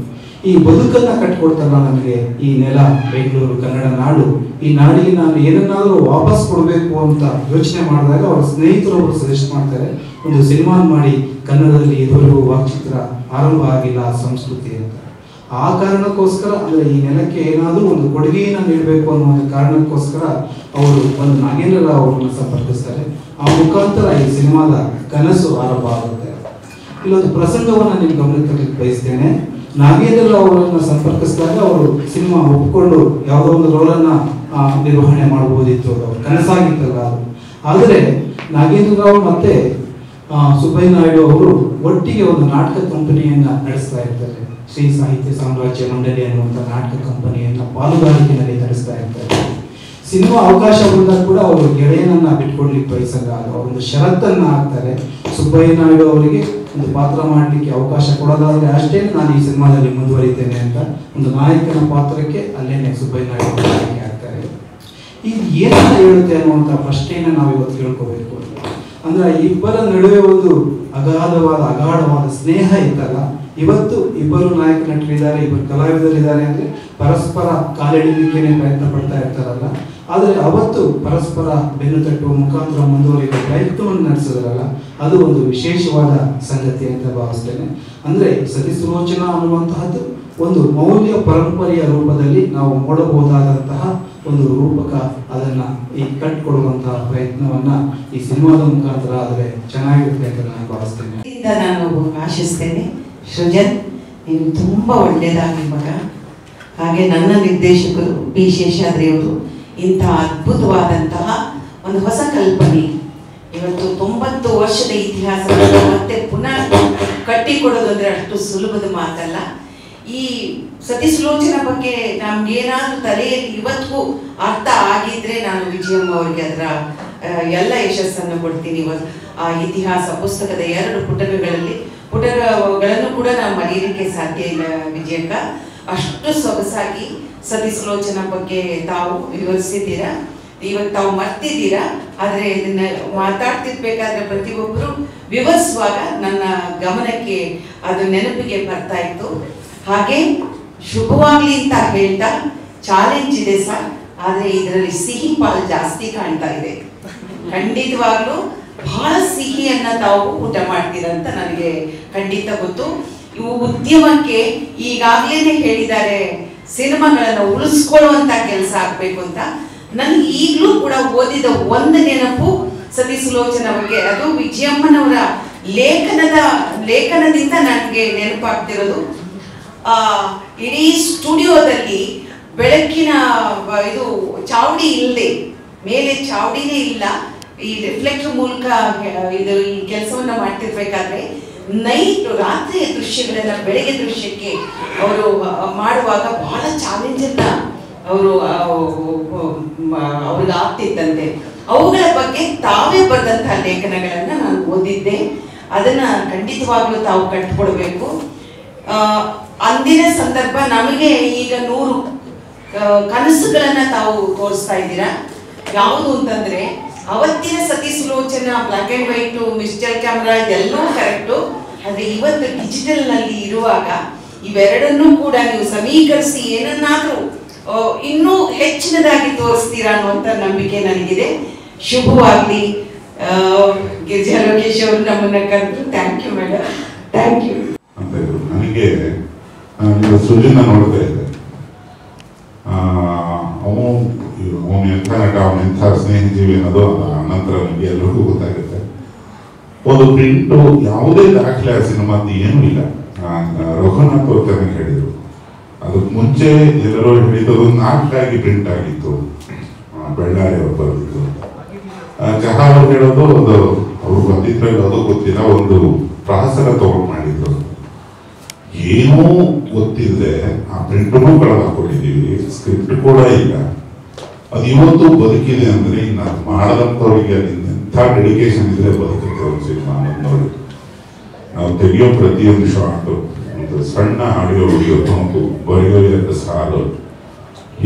ಈ ಬದುಕನ್ನ ಕಟ್ಕೊಡ್ತಾರಲ್ಲ ನಮಗೆ ಈ ನೆಲ, ಬೆಂಗಳೂರು ಕನ್ನಡ ನಾಡು, ಈ ನಾಡಿಗೆ ನಾನು ಏನನ್ನಾದ್ರೂ ವಾಪಸ್ ಕೊಡಬೇಕು ಅಂತ ಯೋಚನೆ ಮಾಡಿದಾಗ ಅವರ ಸ್ನೇಹಿತರೊಬ್ಬರು ಸಜೆಸ್ಟ್ ಮಾಡ್ತಾರೆ, ಒಂದು ಸಿನಿಮಾ ಮಾಡಿ, ಕನ್ನಡದಲ್ಲಿ ಇದುವರೆಗೂ ವಾಕ್ಚಿತ್ರ ಆರಂಭ ಆಗಿಲ್ಲ ಸಂಸ್ಕೃತಿ ಅಂತ. ಆ ಕಾರಣಕ್ಕೋಸ್ಕರ ಅಂದರೆ ಈ ನೆಲಕ್ಕೆ ಏನಾದರೂ ಒಂದು ಕೊಡುಗೆಯನ್ನು ನೀಡಬೇಕು ಅನ್ನೋ ಒಂದು ಕಾರಣಕ್ಕೋಸ್ಕರ ಅವರು ಒಂದು ನಾಗೇಂದ್ರ ರಾವ್ ಅವರನ್ನು ಸಂಪರ್ಕಿಸ್ತಾರೆ. ಆ ಮುಖಾಂತರ ಈ ಸಿನಿಮಾದ ಕನಸು ಆರಂಭ ಆಗುತ್ತೆ. ಇಲ್ಲೊಂದು ಪ್ರಸಂಗವನ್ನು ನೀವು ಗಮನಕ್ಕೆ ತರಲಿಕ್ಕೆ ಬಯಸ್ತೇನೆ. ನಾಗೇಂದ್ರ ರಾವ್ ಅವರನ್ನು ಸಂಪರ್ಕಿಸಿದಾಗ ಅವರು ಸಿನಿಮಾ ಒಪ್ಪಿಕೊಂಡು ಯಾವುದೋ ಒಂದು ರೋಲನ್ನು ನಿರ್ವಹಣೆ ಮಾಡಬಹುದಿತ್ತು, ಅವರು ಕನಸಾಗಿತ್ತಲ್ಲ ಅದು. ಆದರೆ ನಾಗೇಂದ್ರ ರಾವ್ ಮತ್ತೆ ಸುಬ್ಬಯ್ಯ ನಾಯ್ಡು ಅವರು ಒಟ್ಟಿಗೆ ಒಂದು ನಾಟಕ ಕಂಪನಿಯನ್ನ ನಡೆಸ್ತಾ ಇರ್ತಾರೆ. ಶ್ರೀ ಸಾಹಿತ್ಯ ಸಾಮ್ರಾಜ್ಯ ಮಂಡಳಿ ಅನ್ನುವಂಥ ನಾಟಕ ಕಂಪನಿಯನ್ನ ಪಾಲುದಾರಿಕೆಯಲ್ಲಿ ನಡೆಸ್ತಾ ಇರ್ತಾರೆ. ಸಿನಿಮಾ ಅವಕಾಶ ಬಂದಾಗ ಕೂಡ ಅವರು ಗೆಳೆಯನನ್ನ ಬಿಟ್ಕೊಡ್ಲಿಕ್ಕೆ ಬಯಸಲ್ಲ. ಅವರೊಂದು ಷರತ್ತನ್ನ ಹಾಕ್ತಾರೆ, ಸುಬ್ಬಯ್ಯ ನಾಯ್ಡು ಅವರಿಗೆ ಒಂದು ಪಾತ್ರ ಮಾಡಲಿಕ್ಕೆ ಅವಕಾಶ ಕೊಡೋದಾದ್ರೆ ಅಷ್ಟೇ ನಾನು ಈ ಸಿನಿಮಾದಲ್ಲಿ ಮುಂದುವರಿತೇನೆ ಅಂತ ಒಂದು ನಾಯಕನ ಪಾತ್ರಕ್ಕೆ ಅಲ್ಲೇನೆ ಸುಬ್ಬಯ್ಯ ನಾಯ್ಡು ಆಗ್ತಾರೆ. ಇದು ಏನನ್ನ ಹೇಳುತ್ತೆ ಅನ್ನುವಂಥ ಪ್ರಶ್ನೆಯನ್ನ ನಾವು ಇವತ್ತು ತಿಳ್ಕೋಬೇಕು. ಅಂದ್ರೆ ಇಬ್ಬರ ನಡುವೆ ಒಂದು ಅಗಾಢವಾದ ಸ್ನೇಹ ಇತ್ತಲ್ಲ, ಇವತ್ತು ಇಬ್ಬರು ನಾಯಕ ನಟರಿದ್ದಾರೆ, ಇಬ್ಬರು ಕಲಾವಿದರಿದ್ದಾರೆ ಅಂದ್ರೆ ಪರಸ್ಪರ ಕಾಲೆಳಿಲಿಕ್ಕೇನೆ ಪ್ರಯತ್ನ ಪಡ್ತಾ ಇರ್ತಾರಲ್ಲ. ಆದರೆ ಅವತ್ತು ಪರಸ್ಪರ ಬೆನ್ನು ತಟ್ಟುವ ಮುಖಾಂತರ ಮುಂದುವರಿಯುವ ಪ್ರಯತ್ನವನ್ನು ನಡೆಸಿದ್ರಲ್ಲ, ಅದು ಒಂದು ವಿಶೇಷವಾದ ಸಂಗತಿ ಅಂತ ಭಾವಿಸ್ತೇನೆ. ಅಂದ್ರೆ ಸತಿಸುಲೋಚನಾ ಅನ್ನುವಂತಹದ್ದು ಒಂದು ಮೌಲ್ಯ ಪರಂಪರೆಯ ರೂಪದಲ್ಲಿ ನಾವು ನೋಡಬಹುದಾದಂತಹ ಒಂದು ರೂಪಕ, ಅದನ್ನ ಈ ಕಟ್ಕೊಡುವಂತಹ ಪ್ರಯತ್ನವನ್ನ ಈ ಸಿನಿಮಾದ ಮುಖಾಂತರ ಆದರೆ ಚೆನ್ನಾಗಿರುತ್ತೆ ಅಂತ ನಾನು ಭಾವಿಸ್ತೇನೆ. ನಾನು ಆಶಿಸ್ತೇನೆ ಸೃಜನ್, ನೀನು ತುಂಬ ಒಳ್ಳೆಯದಾಗಿ ಮಗ. ಹಾಗೆ ನನ್ನ ನಿರ್ದೇಶಕರು ಪಿ ಶೇಷಾದ್ರಿ ಅವರು ಇಂತಹ ಅದ್ಭುತವಾದಂತಹ ಒಂದು ಹೊಸ ಕಲ್ಪನೆ, ಇವತ್ತು 90 ವರ್ಷದ ಇತಿಹಾಸವನ್ನು ಮತ್ತೆ ಪುನಃ ಕಟ್ಟಿಕೊಡೋದು ಅಂದರೆ ಅಷ್ಟು ಸುಲಭದ ಮಾತಲ್ಲ. ಈ ಸತಿಸುಲೋಚನಾ ಬಗ್ಗೆ ನಮ್ಗೇನಾದ್ರೂ ತಲೆಯಲ್ಲಿ ಇವತ್ತಿಗೂ ಅರ್ಥ ಆಗಿದ್ರೆ ನಾನು ವಿಜಯಮ್ಮ ಅವರಿಗೆ ಅದರ ಎಲ್ಲ ಯಶಸ್ಸನ್ನು ಕೊಡ್ತೀನಿ. ಆ ಇತಿಹಾಸ ಪುಸ್ತಕದ 2 ಪುಟಗಳನ್ನು ಕೂಡ ನಾವು ಮರೆಯಲಿಕ್ಕೆ ಸಾಧ್ಯ ಇಲ್ಲ ವಿಜಯಕ್ಕ. ಅಷ್ಟು ಸೊಗಸಾಗಿ ಸತಿಸುಲೋಚನಾ ಬಗ್ಗೆ ತಾವು ವಿವರಿಸಿದ್ದೀರಾ, ಇವತ್ತು ತಾವು ಮರ್ತಿದ್ದೀರಾ. ಆದರೆ ಇದನ್ನ ಮಾತಾಡ್ತಿರ್ಬೇಕಾದ್ರೆ ಪ್ರತಿಯೊಬ್ಬರು ವಿವರಿಸುವಾಗ ನನ್ನ ಗಮನಕ್ಕೆ ಅದು ನೆನಪಿಗೆ ಬರ್ತಾ ಇತ್ತು. ಹಾಗೆ ಶುಭವಾಗ್ಲಿ ಅಂತ ಹೇಳ್ತಾ, ಚಾಲೆಂಜ್ ಇದೆ ಸರ್, ಆದರೆ ಇದರಲ್ಲಿ ಸಿಹಿ ಪಾಲು ಜಾಸ್ತಿ ಕಾಣ್ತಾ ಇದೆ. ಖಂಡಿತವಾಗ್ಲೂ ಬಹಳ ಸಿಹಿಯನ್ನ ತಾವು ಊಟ ಮಾಡ್ತೀರಂತ ನನಗೆ ಖಂಡಿತ ಗೊತ್ತು. ಇವು ಉದ್ಯಮಕ್ಕೆ ಈಗಾಗಲೇ ಹೇಳಿದ್ದಾರೆ, ಸಿನಿಮಾಗಳನ್ನು ಉಳಿಸ್ಕೊಳ್ಳುವಂತ ಕೆಲಸ ಆಗ್ಬೇಕು ಅಂತ. ನನ್ಗೆ ಈಗಲೂ ಕೂಡ ಓದಿದ ಒಂದು ನೆನಪು ಸತಿಸುಲೋಚನಾ ಬಗ್ಗೆ, ಅದು ವಿಜಯಮ್ಮನವರ ಲೇಖನದಿಂದ ನನಗೆ ನೆನಪಾಗ್ತಿರೋದು. ಇಡೀ ಸ್ಟುಡಿಯೋದಲ್ಲಿ ಬೆಳಕಿನ ಇದು ಚಾವಡಿ ಇಲ್ಲದೆ, ಮೇಲೆ ಚಾವಡಿನೇ ಇಲ್ಲ, ಈ ರಿಫ್ಲೆಕ್ಟರ್ ಮೂಲಕ ಇದು ಈ ಕೆಲಸವನ್ನ ಮಾಡ್ತಿರ್ಬೇಕಾದ್ರೆ ರಾತ್ರಿಯ ದೃಶ್ಯಗಳನ್ನ ಬೆಳಗ್ಗೆ ದೃಶ್ಯಕ್ಕೆ ಅವರು ಮಾಡುವಾಗ ಬಹಳ ಚಾಲೆಂಜನ್ನ ಅವ್ರಿಗೆ ಆಗ್ತಿತ್ತಂತೆ. ಅವುಗಳ ಬಗ್ಗೆ ತಾವೇ ಬರೆದಂತಹ ಲೇಖನಗಳನ್ನ ನಾನು ಓದಿದ್ದೆ. ಅದನ್ನ ಖಂಡಿತವಾಗ್ಲೂ ತಾವು ಕಟ್ಕೊಡ್ಬೇಕು. ಅಂದಿನ ಸಂದರ್ಭ ನಮಗೆ ಈಗ 100 ಕನಸುಗಳನ್ನ ತಾವು ತೋರಿಸ್ತಾ ಇದ್ದೀರಾ. ಯಾವುದು ಅಂತಂದ್ರೆ, ಅವತ್ತಿನ Sati Sulochana black and white, mister camera ಇದೆಲ್ಲವೂ ಕರೆಕ್ಟು. ಆದ್ರೆ ಇವತ್ತು ಡಿಜಿಟಲ್ ನಲ್ಲಿ ಇರುವಾಗ ಇವೆರಡನ್ನೂ ಕೂಡ ನೀವು ಸಮೀಕರಿಸಿ ಏನನ್ನಾದ್ರೂ ಇನ್ನೂ ಹೆಚ್ಚಿನದಾಗಿ ತೋರಿಸ್ತೀರಾ ಅನ್ನುವಂಥ ನಂಬಿಕೆ ನನಗಿದೆ. ಶುಭವಾಗ್ಲಿ. ಗಿರಿಜಾ ಲೋಕೇಶ್ ಅವರು ನಮ್ಮನ್ನ ಕರೆದ್ರು. Thank you madam, thank you ಅಂತ ಇದ್ರು. ನನಗೆ ಸೃಜನ ನೋಡ್ತಾ ಇದ್ದೆ, ಅವನು ಎಂಥ ನಟ, ಅವನು ಎಂಥ ಸ್ನೇಹಜೀವಿ ಅನ್ನೋದು ನಂತರ ನನಗೆ ಎಲ್ಲರಿಗೂ ಗೊತ್ತಾಗುತ್ತೆ. ಒಂದು ಪ್ರಿಂಟು ಯಾವುದೇ ದಾಖಲೆ ಆ ಸಿನಿಮಾದ್ದು ಏನೂ ಇಲ್ಲ. ರಘುನಾಥ್ ಅವ್ರು ಚೆನ್ನಾಗಿ ಹೇಳಿದರು. ಅದಕ್ಕೆ ಮುಂಚೆ ಎಲ್ಲರೂ ಹೇಳಿದ್ದು ನಾಟಕ ಆಗಿ ಪ್ರಿಂಟ್ ಆಗಿತ್ತು, ಬೆಳ್ಳಾರಿ ಅವ್ರು ಬರೆದಿದ್ದು. ಚಹಾ ಅವ್ರು ಹೇಳೋದು ಅದು ಅವ್ರು ಬಂದಿದ್ರೆ ಅದು ಗೊತ್ತಿಲ್ಲ, ಒಂದು ಪ್ರಾಸರ ತಗೊಂಡು ಮಾಡಿದ್ರು. ಏನೂ ಗೊತ್ತಿಲ್ಲದೆ ಆ ಪ್ರಿಂಟನ್ನು ಕಳೆದಾಕೊಂಡಿದ್ದೀವಿ, ಸ್ಕ್ರಿಪ್ಟ್ ಕೂಡ ಇಲ್ಲ. ಅದು ಇವತ್ತು ಬದುಕಿದೆ ಅಂದ್ರೆ ಇನ್ನು ಅದು ಮಾಡದಂಥವ್ರಿಗೆ ಎಂಥ ಡೆಡಿಕೇಶನ್ ಇದ್ರೆ ಬದುಕುತ್ತೆ ಒಂದು ಸಿನಿಮಾ ಅನ್ನೋದು. ನಾವು ತೆಗೆಯೋ ಪ್ರತಿಯೊಂದು ಶಾರ್ಟು, ಒಂದು ಸಣ್ಣ ಆಡಿಯೋ ವಿಡಿಯೋ ತುಣುಕು, ಬರೆಯೋ ಸಾಲು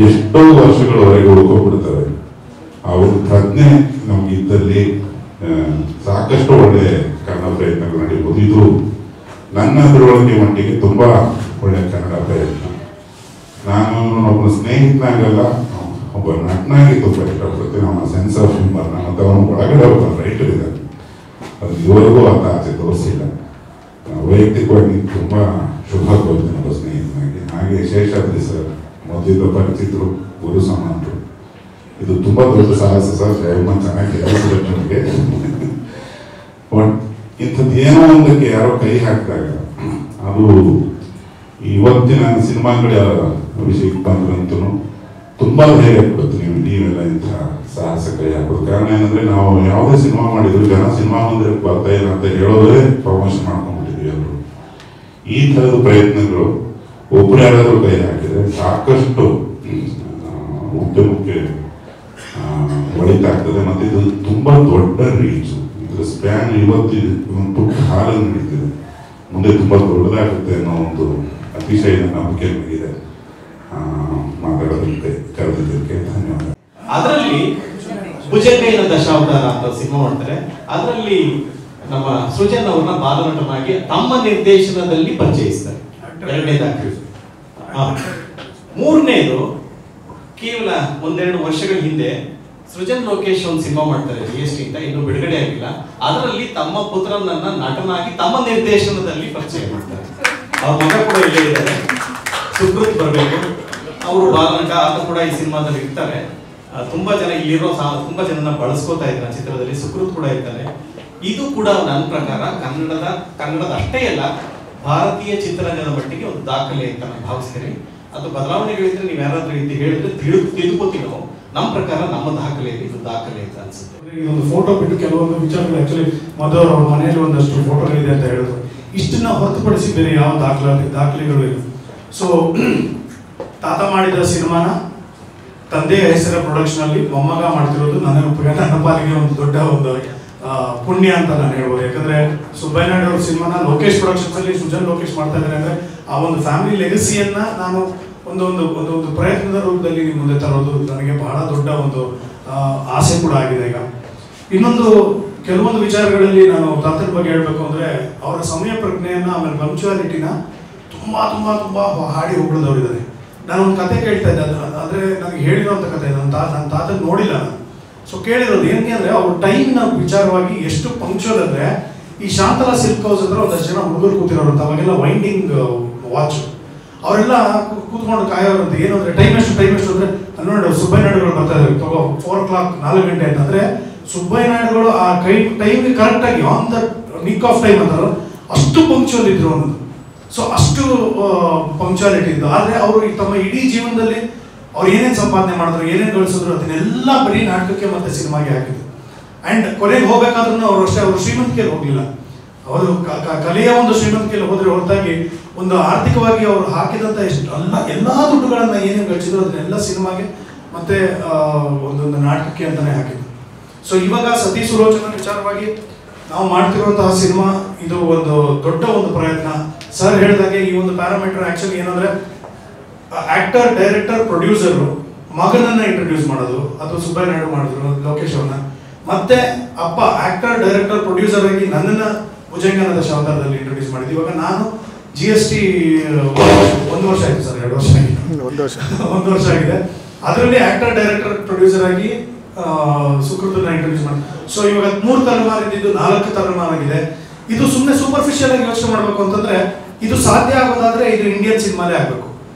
ಎಷ್ಟೋ ವರ್ಷಗಳವರೆಗೆ ಉಳ್ಕೊಂಡ್ಬಿಡ್ತವೆ. ಅವ್ರ ಪ್ರಜ್ಞೆ ನಮಗಿದ್ದಲ್ಲಿ ಸಾಕಷ್ಟು ಒಳ್ಳೆ ಕನ್ನಡ ಪ್ರಯತ್ನಗಳು ನಡೀಬೋದು. ಇದು ನನ್ನ ತಿಳುವಳಿಕೆ ಮಟ್ಟಿಗೆ ತುಂಬಾ ಒಳ್ಳೆ ಕನ್ನಡ ಪ್ರಯತ್ನ. ನಾನು ಒಬ್ಬ ಸ್ನೇಹಿತನಾಗಲ್ಲ, ಒಬ್ಬ ನಟನಾಗಿ ತುಂಬ ಇಷ್ಟಪಡ್ತೀನಿ. ಅವನ ಸೆನ್ಸ್ ಆಫ್ ಹ್ಯೂಮರ್ನ ಮತ್ತು ಅವನ ಒಳಗಡೆ ಒಬ್ಬ ರೈಟರ್ ಇದ್ದಾನೆ, ಅದು ಇವರೆಗೂ ಆತ ಆಚೆ ತೋರಿಸಿಲ್ಲ. ವೈಯಕ್ತಿಕವಾಗಿ ತುಂಬ ಶುಭ ಕೋರ್ತೀನಿ ಒಬ್ಬ ಸ್ನೇಹಿತನಾಗಿ. ಹಾಗೆ ಶೇಷಾದ್ರಿ ಸರ್ ಮೊದಲಿಂದ ಪರಿಚಿತರು, ಗುರು ಸಮಾನರು. ಇದು ತುಂಬ ದೊಡ್ಡ ಸಾಹಸ ಸರ್, ಜಯಮ್ಮ ಚೆನ್ನಾಗಿ ಕೆಲಸಬೇಕು ನಮಗೆ. ಬಟ್ ಇಂಥದ್ದು ಏನೋ ಒಂದಕ್ಕೆ ಯಾರೋ ಕೈ ಹಾಕಿದಾಗ ಅದು ಇವತ್ತಿನ ಸಿನಿಮಾಗಳ ವಿಷಯಕ್ಕೆ ಬಂದ್ರಂತೂ ತುಂಬ ಧೈರ್ಯ ಕೊಡುತ್ತೆ. ನೀವೆಲ್ಲ ಇಂಥ ಸಾಹಸ ಕೈ ಹಾಕೋದು ಕಾರಣ ಏನಂದ್ರೆ, ನಾವು ಯಾವುದೇ ಸಿನಿಮಾ ಮಾಡಿದ್ರು ಜನ ಸಿನಿಮಾ ಮಂದಿರಕ್ಕೆ ಬರ್ತಾ ಇಲ್ಲ ಅಂತ ಹೇಳೋದೇ ಪ್ರಮೋಷನ್ ಮಾಡ್ಕೊಂಡ್ಬಿಟ್ಟಿದ್ವಿ ಎಲ್ಲರೂ. ಈ ಥರದ ಪ್ರಯತ್ನಗಳು ಒಬ್ರು ಯಾರಾದರೂ ಕೈ ಹಾಕಿದ್ರೆ ಸಾಕಷ್ಟು ಉದ್ಯಮಕ್ಕೆ ಒಳಿತಾಗ್ತದೆ. ಮತ್ತು ಇದು ತುಂಬಾ ದೊಡ್ಡ ರೀಚು. ಇದರ ಸ್ಪ್ಯಾನ್ ಇವತ್ತು ಒಂದು ಪುಟ್ಟ ಹಾಲನ್ನು ನಡೀತಿದೆ, ಮುಂದೆ ತುಂಬಾ ದೊಡ್ಡದಾಗುತ್ತೆ ಅನ್ನೋ ಒಂದು ಅತಿಶಯ ನಂಬಿಕೆ ನನಗಿದೆ. ಮಾತಾಡೋದಕ್ಕೆ ಕರೆದಿದ್ದಕ್ಕೆ ಧನ್ಯವಾದ. ಅದರಲ್ಲಿ ಭುಜಂಗಯ್ಯನ ದಶಾವತಾರ ಅಂತ ಸಿನಿಮಾ ಮಾಡ್ತಾರೆ. ಅದರಲ್ಲಿ ನಮ್ಮ ಸೃಜನ್ ಅವ್ರನ್ನ ಬಾಲನಟನಾಗಿ ತಮ್ಮ ನಿರ್ದೇಶನದಲ್ಲಿ ಪರಿಚಯಿಸ್ತಾರೆ. ಎರಡನೇದಾಗಿ. ಮೂರನೇದು, ಕೇವಲ ಒಂದೆರಡು ವರ್ಷಗಳ ಹಿಂದೆ ಸೃಜನ್ ಲೋಕೇಶ್ ಒಂದು ಸಿನಿಮಾ ಮಾಡ್ತಾರೆ, GST ಅಂತ, ಇನ್ನು ಬಿಡುಗಡೆ ಆಗಿಲ್ಲ. ಅದರಲ್ಲಿ ತಮ್ಮ ಪುತ್ರನನ್ನ ನಟನಾಗಿ ತಮ್ಮ ನಿರ್ದೇಶನದಲ್ಲಿ ಪರಿಚಯ ಮಾಡ್ತಾರೆ. ಅವ್ರ ಮಗ ಕೂಡ ಇಲ್ಲೇ ಇದ್ದಾರೆ, ಸುಕೃತ್ ಬರಬೇಕು. ಅವರು ಬಾಲನಟ, ಆತ ಕೂಡ ಈ ಸಿನಿಮಾದಲ್ಲಿ ಇರ್ತಾರೆ. ತುಂಬಾ ಜನ ಇಲ್ಲಿರೋ ತುಂಬಾ ಜನನ ಬಳಸ್ಕೋತಾ ಇದ್ದಾರೆ ಚಿತ್ರದಲ್ಲಿ. ಸುಕೃತ್ ಕೂಡ ಇರ್ತಾರೆ. ಇದು ಕೂಡ ನನ್ನ ಪ್ರಕಾರ ಕನ್ನಡದ ಅಷ್ಟೇ ಅಲ್ಲ, ಭಾರತೀಯ ಚಿತ್ರರಂಗದ ಮಟ್ಟಿಗೆ ಒಂದು ದಾಖಲೆ ಅಂತ ನಾನು ಭಾವಿಸ್ತೀನಿ. ಅದು ಬದಲಾವಣೆಗಳಿದ್ರೆ ನೀವು ಯಾರಾದ್ರೂ ರೀತಿ ಹೇಳಿದ್ರೆ ತಿಳ್ಕೊತೀವಿ ನಾವು. ನಮ್ಮ ಪ್ರಕಾರ ನಮ್ಮ ದಾಖಲೆಯಲ್ಲಿ ಇದು ದಾಖಲೆ ಅಂತ ಅನ್ಸುತ್ತೆ. ಇದೊಂದು ಫೋಟೋ ಬಿಟ್ಟು ಕೆಲವೊಂದು ವಿಚಾರಗಳು ಆಕ್ಚುಲಿ ಮೊದಲು ಅವ್ರ ಮನೆಯಲ್ಲಿ ಒಂದಷ್ಟು ಫೋಟೋಗಳಿದೆ ಅಂತ ಹೇಳಿದ್ರು. ಇಷ್ಟನ್ನ ಹೊರತುಪಡಿಸಿ ಬೇರೆ ಯಾವ ದಾಖಲೆಗಳು ಇಲ್ಲ. ಸೊ ತಾತ ಮಾಡಿದ ಸಿನಿಮಾನ ತಂದೆಯ ಹೆಸರ ಪ್ರೊಡಕ್ಷನ್ ಅಲ್ಲಿ ಮೊಮ್ಮಗ ಮಾಡ್ತಿರೋದು ನನ್ನ ಪಾಲಿಗೆ ಒಂದು ದೊಡ್ಡ ಒಂದು ಪುಣ್ಯ ಅಂತ ನಾನು ಹೇಳ್ಬೋದು. ಯಾಕಂದ್ರೆ ಸುಬ್ಬಯ್ಯ ನಾಯ್ಡು ಅವ್ರ ಸಿನಿಮಾನ ಲೋಕೇಶ್ ಪ್ರೊಡಕ್ಷನ್ಸ್ ಅಲ್ಲಿ ಸೃಜನ್ ಲೋಕೇಶ್ ಮಾಡ್ತಾ ಇದ್ದಾರೆ ಅಂದ್ರೆ ಆ ಒಂದು ಫ್ಯಾಮಿಲಿ ಲೆಗಸಿಯನ್ನ ನಾನು ಒಂದು ಪ್ರಯತ್ನದ ರೂಪದಲ್ಲಿ ಮುಂದೆ ತರೋದು ನನಗೆ ಬಹಳ ದೊಡ್ಡ ಒಂದು ಆಸೆ ಕೂಡ ಆಗಿದೆ. ಈಗ ಇನ್ನೊಂದು ಕೆಲವೊಂದು ವಿಚಾರಗಳಲ್ಲಿ ನಾನು ತಾತನ ಬಗ್ಗೆ ಹೇಳ್ಬೇಕು ಅಂದ್ರೆ, ಅವರ ಸಮಯ ಪ್ರಜ್ಞೆಯನ್ನ, ಆಮೇಲೆ ಪಂಕ್ಚುಯಾಲಿಟಿನ ತುಂಬಾ ತುಂಬಾ ತುಂಬಾ ಹಾಡಿ ಹೊಗಳಿದವರಿದ್ದಾರೆ. ನಾನು ಒಂದು ಕತೆ ಕೇಳ್ತಾ ಇದ್ದೆ, ಅಂದ್ರೆ ನನಗೆ ಹೇಳಿರೋಂಥ ಕತೆ, ನನ್ನ ತಾತನ ನೋಡಿಲ್ಲ ನಾನು. ಸೊ ಕೇಳಿರೋದು ಏನಕ್ಕೆ ಅಂದ್ರೆ, ಅವ್ರ ಟೈಮ್ನ ವಿಚಾರವಾಗಿ ಎಷ್ಟು ಪಂಕ್ಚುವಲ್ ಅಂದ್ರೆ, ಈ ಶಾಂತಲಾ ಸಿಲ್ಕ್ ಹೌಸ್ ಹತ್ರ ಒಂದಷ್ಟು ಜನ ಹುಡುಗರು ಕೂತಿರೋರು, ಅವಾಗೆಲ್ಲ ವೈಂಡಿಂಗ್ ವಾಚ್, ಅವರೆಲ್ಲ ಕೂತ್ಕೊಂಡು ಕಾಯೋರಂತೆ. ಏನು ಅಂದ್ರೆ ಟೈಮ್ ಎಷ್ಟು ಅಂದ್ರೆ, ನೋಡಿ ಸುಬ್ಬಯ್ಯ ನಾಯ್ಡುಗಳು ಬರ್ತಾ ಇದ್ದಾರೆ, 4 o'clock 4 ಗಂಟೆ ಅಂತಂದ್ರೆ ಸುಬ್ಬಯ್ಯ ನಾಯ್ಡುಗಳು ಆ ಟೈಮ್ ಕರೆಕ್ಟ್ ಆಗಿ on the nick of time ಅಂತಾರ, ಅಷ್ಟು ಪಂಕ್ಚುವಲ್ ಇದ್ರು ಅನ್ನೋದು. ಸೊ ಅಷ್ಟು ಪಂಕ್ಚುಯಾಲಿಟಿ ಇದ್ದು. ಆದ್ರೆ ಅವರು ತಮ್ಮ ಇಡೀ ಜೀವನದಲ್ಲಿ ಅವ್ರು ಏನೇನು ಸಂಪಾದನೆ ಮಾಡಿದ್ರು, ಏನೇನು ಗಳಿಸಿದ್ರು, ಅದನ್ನೆಲ್ಲ ಬರೀ ನಾಟಕಕ್ಕೆ ಮತ್ತೆ ಸಿನಿಮಾಗೆ ಹಾಕಿದ್ರು. ಅಂಡ್ ಕೊನೆಗೆ ಹೋಗ್ಬೇಕಾದ್ರೂ ಅವರು ಅಷ್ಟೇ, ಅವರು ಶ್ರೀಮಂತಿಕೆಯಲ್ಲಿ ಹೋಗ್ಲಿಲ್ಲ. ಅವರು ಕಲೆಯ ಒಂದು ಶ್ರೀಮಂತಿಕೆಯಲ್ಲಿ ಹೋದ್ರೆ ಹೊರತಾಗಿ ಒಂದು ಆರ್ಥಿಕವಾಗಿ ಅವರು ಹಾಕಿದಂತ ಎಲ್ಲಾ ದುಡ್ಡುಗಳನ್ನ ಏನೇನು ಗಳಿಸಿದ್ರು ಅದನ್ನೆಲ್ಲ ಸಿನಿಮಾಗೆ ಮತ್ತೆ ಒಂದೊಂದು ನಾಟಕಕ್ಕೆ ಅಂತಾನೆ ಹಾಕಿದ್ರು. ಸೊ ಇವಾಗ ಸತಿ ಸುಲೋಚನ ವಿಚಾರವಾಗಿ ನಾವು ಮಾಡ್ತಿರುವಂತಹ ಸಿನಿಮಾ ಇದು ಒಂದು ದೊಡ್ಡ ಒಂದು ಪ್ರಯತ್ನ. ಸರ್ ಹೇಳಿದಾಗೆ ಈ ಒಂದು ಪ್ಯಾರಾಮೀಟರ್ ಆಕ್ಚುಲಿ ಏನಂದ್ರೆ, ಆಕ್ಟರ್, ಡೈರೆಕ್ಟರ್, ಪ್ರೊಡ್ಯೂಸರ್ ಮಗನನ್ನ ಇಂಟ್ರೊಡ್ಯೂಸ್ ಮಾಡೋದು, ಅದು ಸುಬ್ಬಯ್ಯ ನಾಯ್ಡು ಮಾಡಿದ್ರು, ಲೋಕೇಶ್ ಅವ್ರನ್ನ. ಮತ್ತೆ ಅಪ್ಪ ಆಕ್ಟರ್, ಡೈರೆಕ್ಟರ್, ಪ್ರೊಡ್ಯೂಸರ್ ಆಗಿ ನನ್ನನ್ನ ಭುಜಂಗನ ದಶಾವತಾರದಲ್ಲಿ ಇಂಟ್ರೊಡ್ಯೂಸ್ ಮಾಡಿದ್ವಿ. ಇವಾಗ ನಾನು GST 1 ವರ್ಷ ಆಯ್ತು ಸರ್, 2 ವರ್ಷ ಆಗಿದೆ, 1 ವರ್ಷ ಆಗಿದೆ. ಅದರಲ್ಲಿ ಆಕ್ಟರ್, ಡೈರೆಕ್ಟರ್, ಪ್ರೊಡ್ಯೂಸರ್ ಆಗಿ ಸುಕೃತನ ಇಂಟ್ರೊಡ್ಯೂಸ್ ಮಾಡಿ. ಸೊ ಇವಾಗ 3 ತಲೆಮಾರಿದ್ದು 4 ತಲೆಮಾರಾಗಿದೆ. ಇದು ಸುಮ್ಮನೆ ಸೂಪರ್ಫಿಷಿಯಲ್ ಆಗಿ ಯೋಚನೆ ಮಾಡಬೇಕು ಅಂತಂದ್ರೆ ಇದು ಸಾಧ್ಯ ಆಗೋದಾದ್ರೆ ಇದು ಇಂಡಿಯನ್ ಸಿನಿಮಾಲೇ ಆಗಬೇಕು.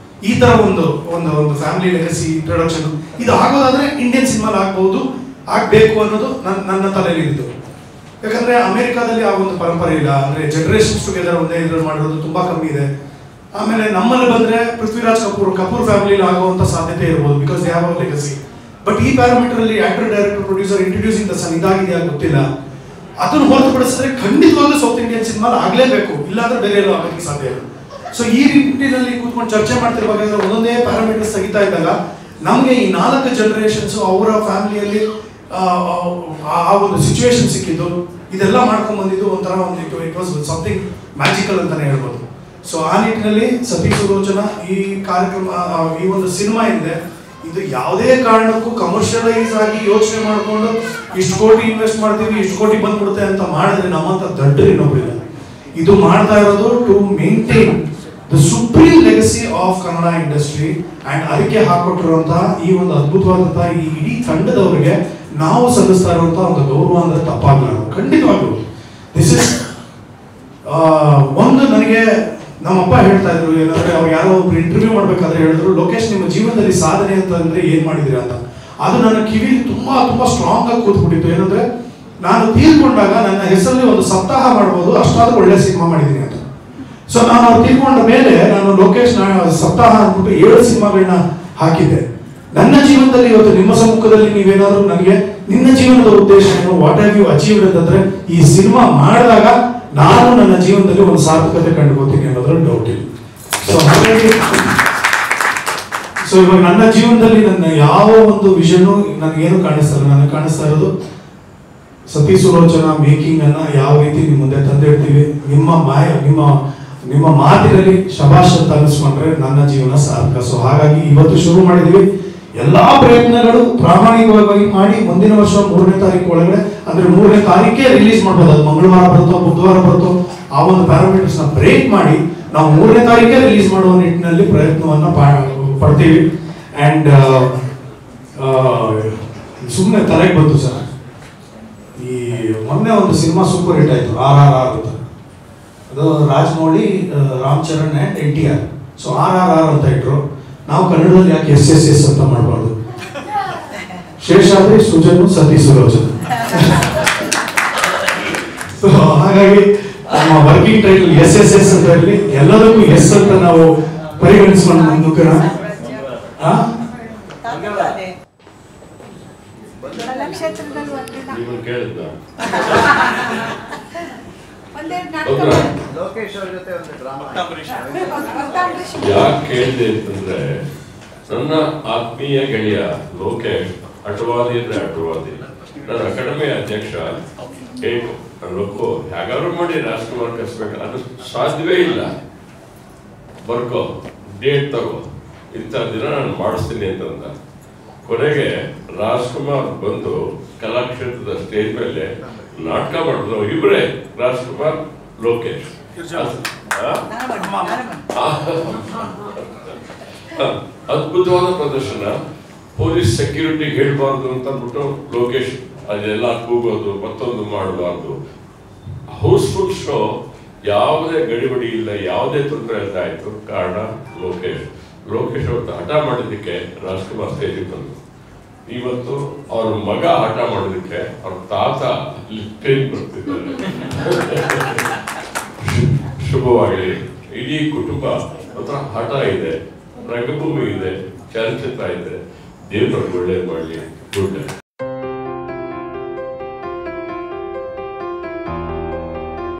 ಈ ತರ ಒಂದು ಫ್ಯಾಮಿಲಿ ಲೆಗಸಿ ಇಂಟ್ರೊಡಕ್ಷನ್ ಇದು ಆಗೋದಾದ್ರೆ ಇಂಡಿಯನ್ ಸಿನಿಮಾಲ್ ಆಗಬೇಕು ಅನ್ನೋದು ನನ್ನ ತಲೆಯಲ್ಲಿ ಇದ್ದು. ಯಾಕಂದ್ರೆ ಅಮೆರಿಕಾದಲ್ಲಿ ಆ ಒಂದು ಪರಂಪರೆ ಇಲ್ಲ. ಅಂದ್ರೆ ಜನರೇಷನ್ಸ್ ಟುಗೆದರ್ ಒಂದೇ ಇದ್ರಲ್ಲಿ ಮಾಡಿರೋದು ತುಂಬಾ ಕಮ್ಮಿ ಇದೆ. ಆಮೇಲೆ ನಮ್ಮಲ್ಲಿ ಬಂದ್ರೆ ಪೃಥ್ವಿರಾಜ್ ಕಪೂರ್ ಫ್ಯಾಮಿಲಿ ಆಗುವಂತ ಸಾಧ್ಯತೆ ಇರಬಹುದು, because they have a legacy. But ಈ ಪ್ಯಾರಾಮೀಟರ್ ಅಲ್ಲಿ actor, director, producer introducing the son ಇದಾಗಿದೆಯಾ ಗೊತ್ತಿಲ್ಲ. ಅದನ್ನು ಹೊರತುಪಡಿಸಿದ್ರೆ ಖಂಡಿತವಾಗ್ಲೂ ಸೌತ್ ಇಂಡಿಯನ್ ಸಿನಿಮಾ ಆಗಲೇಬೇಕು, ಇಲ್ಲಾಂದ್ರೆ ಬೇರೆ ಎಲ್ಲೂ ಆಗೋಕ್ಕೆ ಸಾಧ್ಯ ಇಲ್ಲ. ಸೊ ಈ ನಿಟ್ಟಿನಲ್ಲಿ ಕೂತ್ಕೊಂಡು ಚರ್ಚೆ ಮಾಡ್ತಿರುವಾಗ ಒಂದೊಂದೇ ಪ್ಯಾರಾಮೀಟರ್ಸ್ ತೆಗಿತಾ ಇದ್ದಾಗ ನಮಗೆ ಈ 4 ಜನರೇಷನ್ಸ್ ಅವರ ಫ್ಯಾಮಿಲಿಯಲ್ಲಿ ಆ ಒಂದು ಸಿಚುವೇಶನ್ ಸಿಕ್ಕಿದ್ದು, ಇದೆಲ್ಲ ಮಾಡ್ಕೊಂಡ್ ಬಂದಿದ್ದು ಒಂಥರ ಇಟ್ ವಾಸ್ ಸಮಥಿಂಗ್ ಮ್ಯಾಜಿಕಲ್ ಅಂತಾನೆ ಹೇಳ್ಬೋದು. ಸೊ ಆ ನಿಟ್ಟಿನಲ್ಲಿ ಸತೀಶ್ ಸುಲೋಚನ ಈ ಕಾರ್ಯಕ್ರಮ, ಈ ಒಂದು ಸಿನಿಮಾ ಇದೆ, ಇದು ಯಾವುದೇ ಕಾರಣಕ್ಕೂ ಕಮರ್ಷಿಯಲೈಸ್ ಆಗಿ ಯೋಚನೆ ಮಾಡಿಕೊಂಡು ಇಷ್ಟು ಕೋಟಿ ಇನ್ವೆಸ್ಟ್ ಮಾಡ್ತೀವಿ, ಇಷ್ಟು ಕೋಟಿ ಬಂದ್ಬಿಡುತ್ತೆ ಅಂತ ಮಾಡಿದ್ರೆ ನಮ್ಮಂತ ದೊಡ್ಡರು ಇನ್ನೊಬ್ರಿಲ್ಲ. ಇದು ಮಾಡ್ತಾ ಇರೋದು to maintain the supreme legacy of Kannada industry. And ಅದಕ್ಕೆ ಹಾಕೊಟ್ಟಿರುವಂತಹ ಈ ಒಂದು ಅದ್ಭುತವಾದಂತಹ ಈ ಇಡೀ ತಂಡದವರಿಗೆ ನಾವು ಸಲ್ಲಿಸ್ತಾ ಇರುವಂತಹ ಒಂದು ಗೌರವ ಅಂದ್ರೆ ತಪ್ಪಾಗಲ್ಲ, ಖಂಡಿತವಾಗ್ಲೂ. ದಿಸ್ ಇಸ್ ಒಂದು ನನಗೆ ನಮ್ಮಪ್ಪ ಹೇಳ್ತಾ ಇದ್ರು, ಏನಂದ್ರೆ ಅವ್ರು ಯಾರೋ ಒಬ್ರು ಇಂಟರ್ವ್ಯೂ ಮಾಡ್ಬೇಕಾದ್ರೆ ಹೇಳಿದ್ರು, ಲೋಕೇಶ್ ನಿಮ್ಮ ಜೀವನದಲ್ಲಿ ಸಾಧನೆ ಅಂತಂದ್ರೆ ಏನ್ ಮಾಡಿದಿರಾ ಅಂತ. ಅದು ನನ್ನ ಕಿವಿಲಿ ತುಂಬಾ ತುಂಬಾ ಸ್ಟ್ರಾಂಗ್ ಆಗಿ ಕೂತ್ಬಿಟ್ಟಿತ್ತು. ಏನಂದ್ರೆ ನಾನು ತೀರ್ಕೊಂಡಾಗ ನನ್ನ ಹೆಸರಲ್ಲಿ ಒಂದು ಸಪ್ತಾಹ ಮಾಡ್ಬೋದು, ಅಷ್ಟಾದ್ರೂ ಒಳ್ಳೆ ಸಿನಿಮಾ ಮಾಡಿದೀನಿ ಅಂತ. ಸೊ ನಾನು ಅವ್ರು ತೀರ್ಕೊಂಡ ಮೇಲೆ ನಾನು ಲೋಕೇಶ್ ಸಪ್ತಾಹ ಅಂದ್ಬಿಟ್ಟು 7 ಸಿನಿಮಾಗಳನ್ನ ಹಾಕಿದ್ದೆ. ನನ್ನ ಜೀವನದಲ್ಲಿ ಇವತ್ತು ನಿಮ್ಮ ಸಮ್ಮುಖದಲ್ಲಿ ನೀವೇನಾದ್ರೂ ನನಗೆ ನಿನ್ನ ಜೀವನದ ಉದ್ದೇಶ ಏನು, ವಾಟ್ ಹ್ಯಾವ್ ಯು ಅಚೀವ್ಡ್ ಅಂತಂದ್ರೆ ಈ ಸಿನಿಮಾ ಮಾಡಿದಾಗ ನಾನು ನನ್ನ ಜೀವನದಲ್ಲಿ ಒಂದು ಸಾರ್ಥಕತೆ ಕಂಡುಕೋತೀನಿ ಅನ್ನೋದ್ರಲ್ಲಿ ಡೌಟ್ ಇಲ್ಲ. ಸೊ ಹಾಗಾಗಿ ಇವಾಗ ನನ್ನ ಜೀವನದಲ್ಲಿ ನನ್ನ ಯಾವ ಒಂದು ವಿಷನ್ ನನಗೇನು ಕಾಣಿಸ್ತಲ್ಲ, ನನಗೆ ಕಾಣಿಸ್ತಾ ಇರೋದು ಸತೀಶ್ ಸುಲೋಚನ ಮೇಕಿಂಗ್ ಅನ್ನ ಯಾವ ರೀತಿ ನಿಮ್ಮ ಮುಂದೆ ತಂದಿಡ್ತೀವಿ, ನಿಮ್ಮ ಮಾತಿನಲ್ಲಿ ಶಬಾಷ್ ಅಂತ ಅನಿಸ್ಕೊಂಡ್ರೆ ನನ್ನ ಜೀವನ ಸಾರ್ಥಕ. ಸೊ ಹಾಗಾಗಿ ಇವತ್ತು ಶುರು ಮಾಡಿದೀವಿ. ಎಲ್ಲಾ ಪ್ರಯತ್ನಗಳು ಪ್ರಾಮಾಣಿಕವಾಗಿ ಮಾಡಿ ಮುಂದಿನ ವರ್ಷ 3ನೇ ತಾರೀಕು ಒಳಗಡೆ, ಅಂದ್ರೆ 3ನೇ ತಾರೀಕೇ ರಿಲೀಸ್ ಮಾಡ್ಬೋದು. ಅದು ಮಂಗಳವಾರ ಬರುತ್ತೋ ಬುಧವಾರ ಬರುತ್ತೋ ಆ ಒಂದು ಪ್ಯಾರಾಮೀಟರ್ಸ್ ನ ಬ್ರೇಕ್ ಮಾಡಿ ನಾವು 3ನೇ ತಾರೀಕೇ ರಿಲೀಸ್ ಮಾಡುವ ನಿಟ್ಟಿನಲ್ಲಿ ಪ್ರಯತ್ನವನ್ನ ಪಡ್ತೀವಿ. ಅಂಡ್ ಸುಮ್ಮನೆ ತಲೆಗೆ ಬಂತು ಸರ್, ಈ ಮೊನ್ನೆ ಒಂದು ಸಿನಿಮಾ ಸೂಪರ್ ಹಿಟ್ ಆಯ್ತು RRR ಅಂತ. ಅದು Rajamouli, Ram Charan and NTR. So RRR ಅಂತ ಇಟ್ರು. ನಾವು ಕನ್ನಡದಲ್ಲಿ ಯಾಕೆ SSS ಅಂತ ಮಾಡಬಾರ್ದು? ಶೇಷಾದ್ರಿ, ಸುಜನ್, ಸತೀಶ್ ಸುಲೋಚನ. ಸೊ ಹಾಗಾಗಿ ನಮ್ಮ ವರ್ಕಿಂಗ್ ಟೈಟಲ್ SSS ಅಂತ ಇರಲಿ, ಎಲ್ಲದಕ್ಕೂ ಎಸ್ ಅಂತ ನಾವು ಪರಿಗಣಿಸ್ಕೊಂಡು ಮುಂದಕ್ಕೆ ಯಾಕೆ ಕೇಳಿದೆ ಅಂತಂದ್ರೆ, ನನ್ನ ಆತ್ಮೀಯ ಗೆಳೆಯ ಲೋಕೇಶ್ ಅಟವಾದಿ ಅಂದ್ರೆ ಅಟವಾದಿ, ನನ್ನ ಅಕಾಡೆಮಿ ಅಧ್ಯಕ್ಷ ಲೋಕೋ ಹೇಗಾದ್ರು ಮಾಡಿ ರಾಜ್ಕುಮಾರ್ ಕರ್ಸ್ಬೇಕು, ಅದು ಸಾಧ್ಯವೇ ಇಲ್ಲ. ಬರ್ಕೋ, ಡೇಟ್ ತಗೋ, ಇಂಥ ದಿನ ನಾನು ಮಾಡಿಸ್ತೀನಿ ಅಂತಂದ. ಕೊನೆಗೆ ರಾಜ್ಕುಮಾರ್ ಬಂದು ಕಲಾಕ್ಷೇತ್ರದ ಸ್ಟೇಜ್ ಮೇಲೆ ನಾಟಕ ಮಾಡಿದ್ರು. ಇಬ್ಬರೇ, ರಾಜ್ಕುಮಾರ್, ಲೋಕೇಶ್. ಅದ್ಭುತವಾದ ಪ್ರದರ್ಶನ. ಪೊಲೀಸ್ ಸೆಕ್ಯೂರಿಟಿ ಹೇಳ್ಬಾರ್ದು ಅಂತ ಅಂದ್ಬಿಟ್ಟು ಲೋಕೇಶ್ ಅದೆಲ್ಲ ಕೂಗೋದು, ಮತ್ತೊಂದು ಮಾಡಬಾರ್ದು. ಹೌಸ್ಫುಲ್ ಶೋ, ಯಾವುದೇ ಗಡಿಬಿಡಿ ಇಲ್ಲ, ಯಾವುದೇ ತೊಂದರೆ ಇಲ್ಲ ಆಯ್ತು. ಕಾರಣ ಲೋಕೇಶ್ ಅವತ್ತು ಹಠ ಮಾಡಿದ್ದಕ್ಕೆ ರಾಜ್ಕುಮಾರ್ ಸ್ಟೇಜಿಗೆ ಬಂದು. ಇವತ್ತು ಅವ್ರ ಮಗ ಹಠ ಮಾಡೋದಕ್ಕೆ ಅವ್ರ ತಾತ ಸ್ಟೇಜ್ ಬರ್ತಿದ್ದಾರೆ. ಶುಭವಾಗಲಿ. ಇಡೀ ಕುಟುಂಬ ಒಂಥರ ಹಠ ಇದೆ, ರಂಗಭೂಮಿ ಇದೆ, ಚಲನಚಿತ್ರ ಇದೆ. ದೇವ್ರವ್ರಿಗೆ ಒಳ್ಳೇದು ಮಾಡಲಿ. Good night.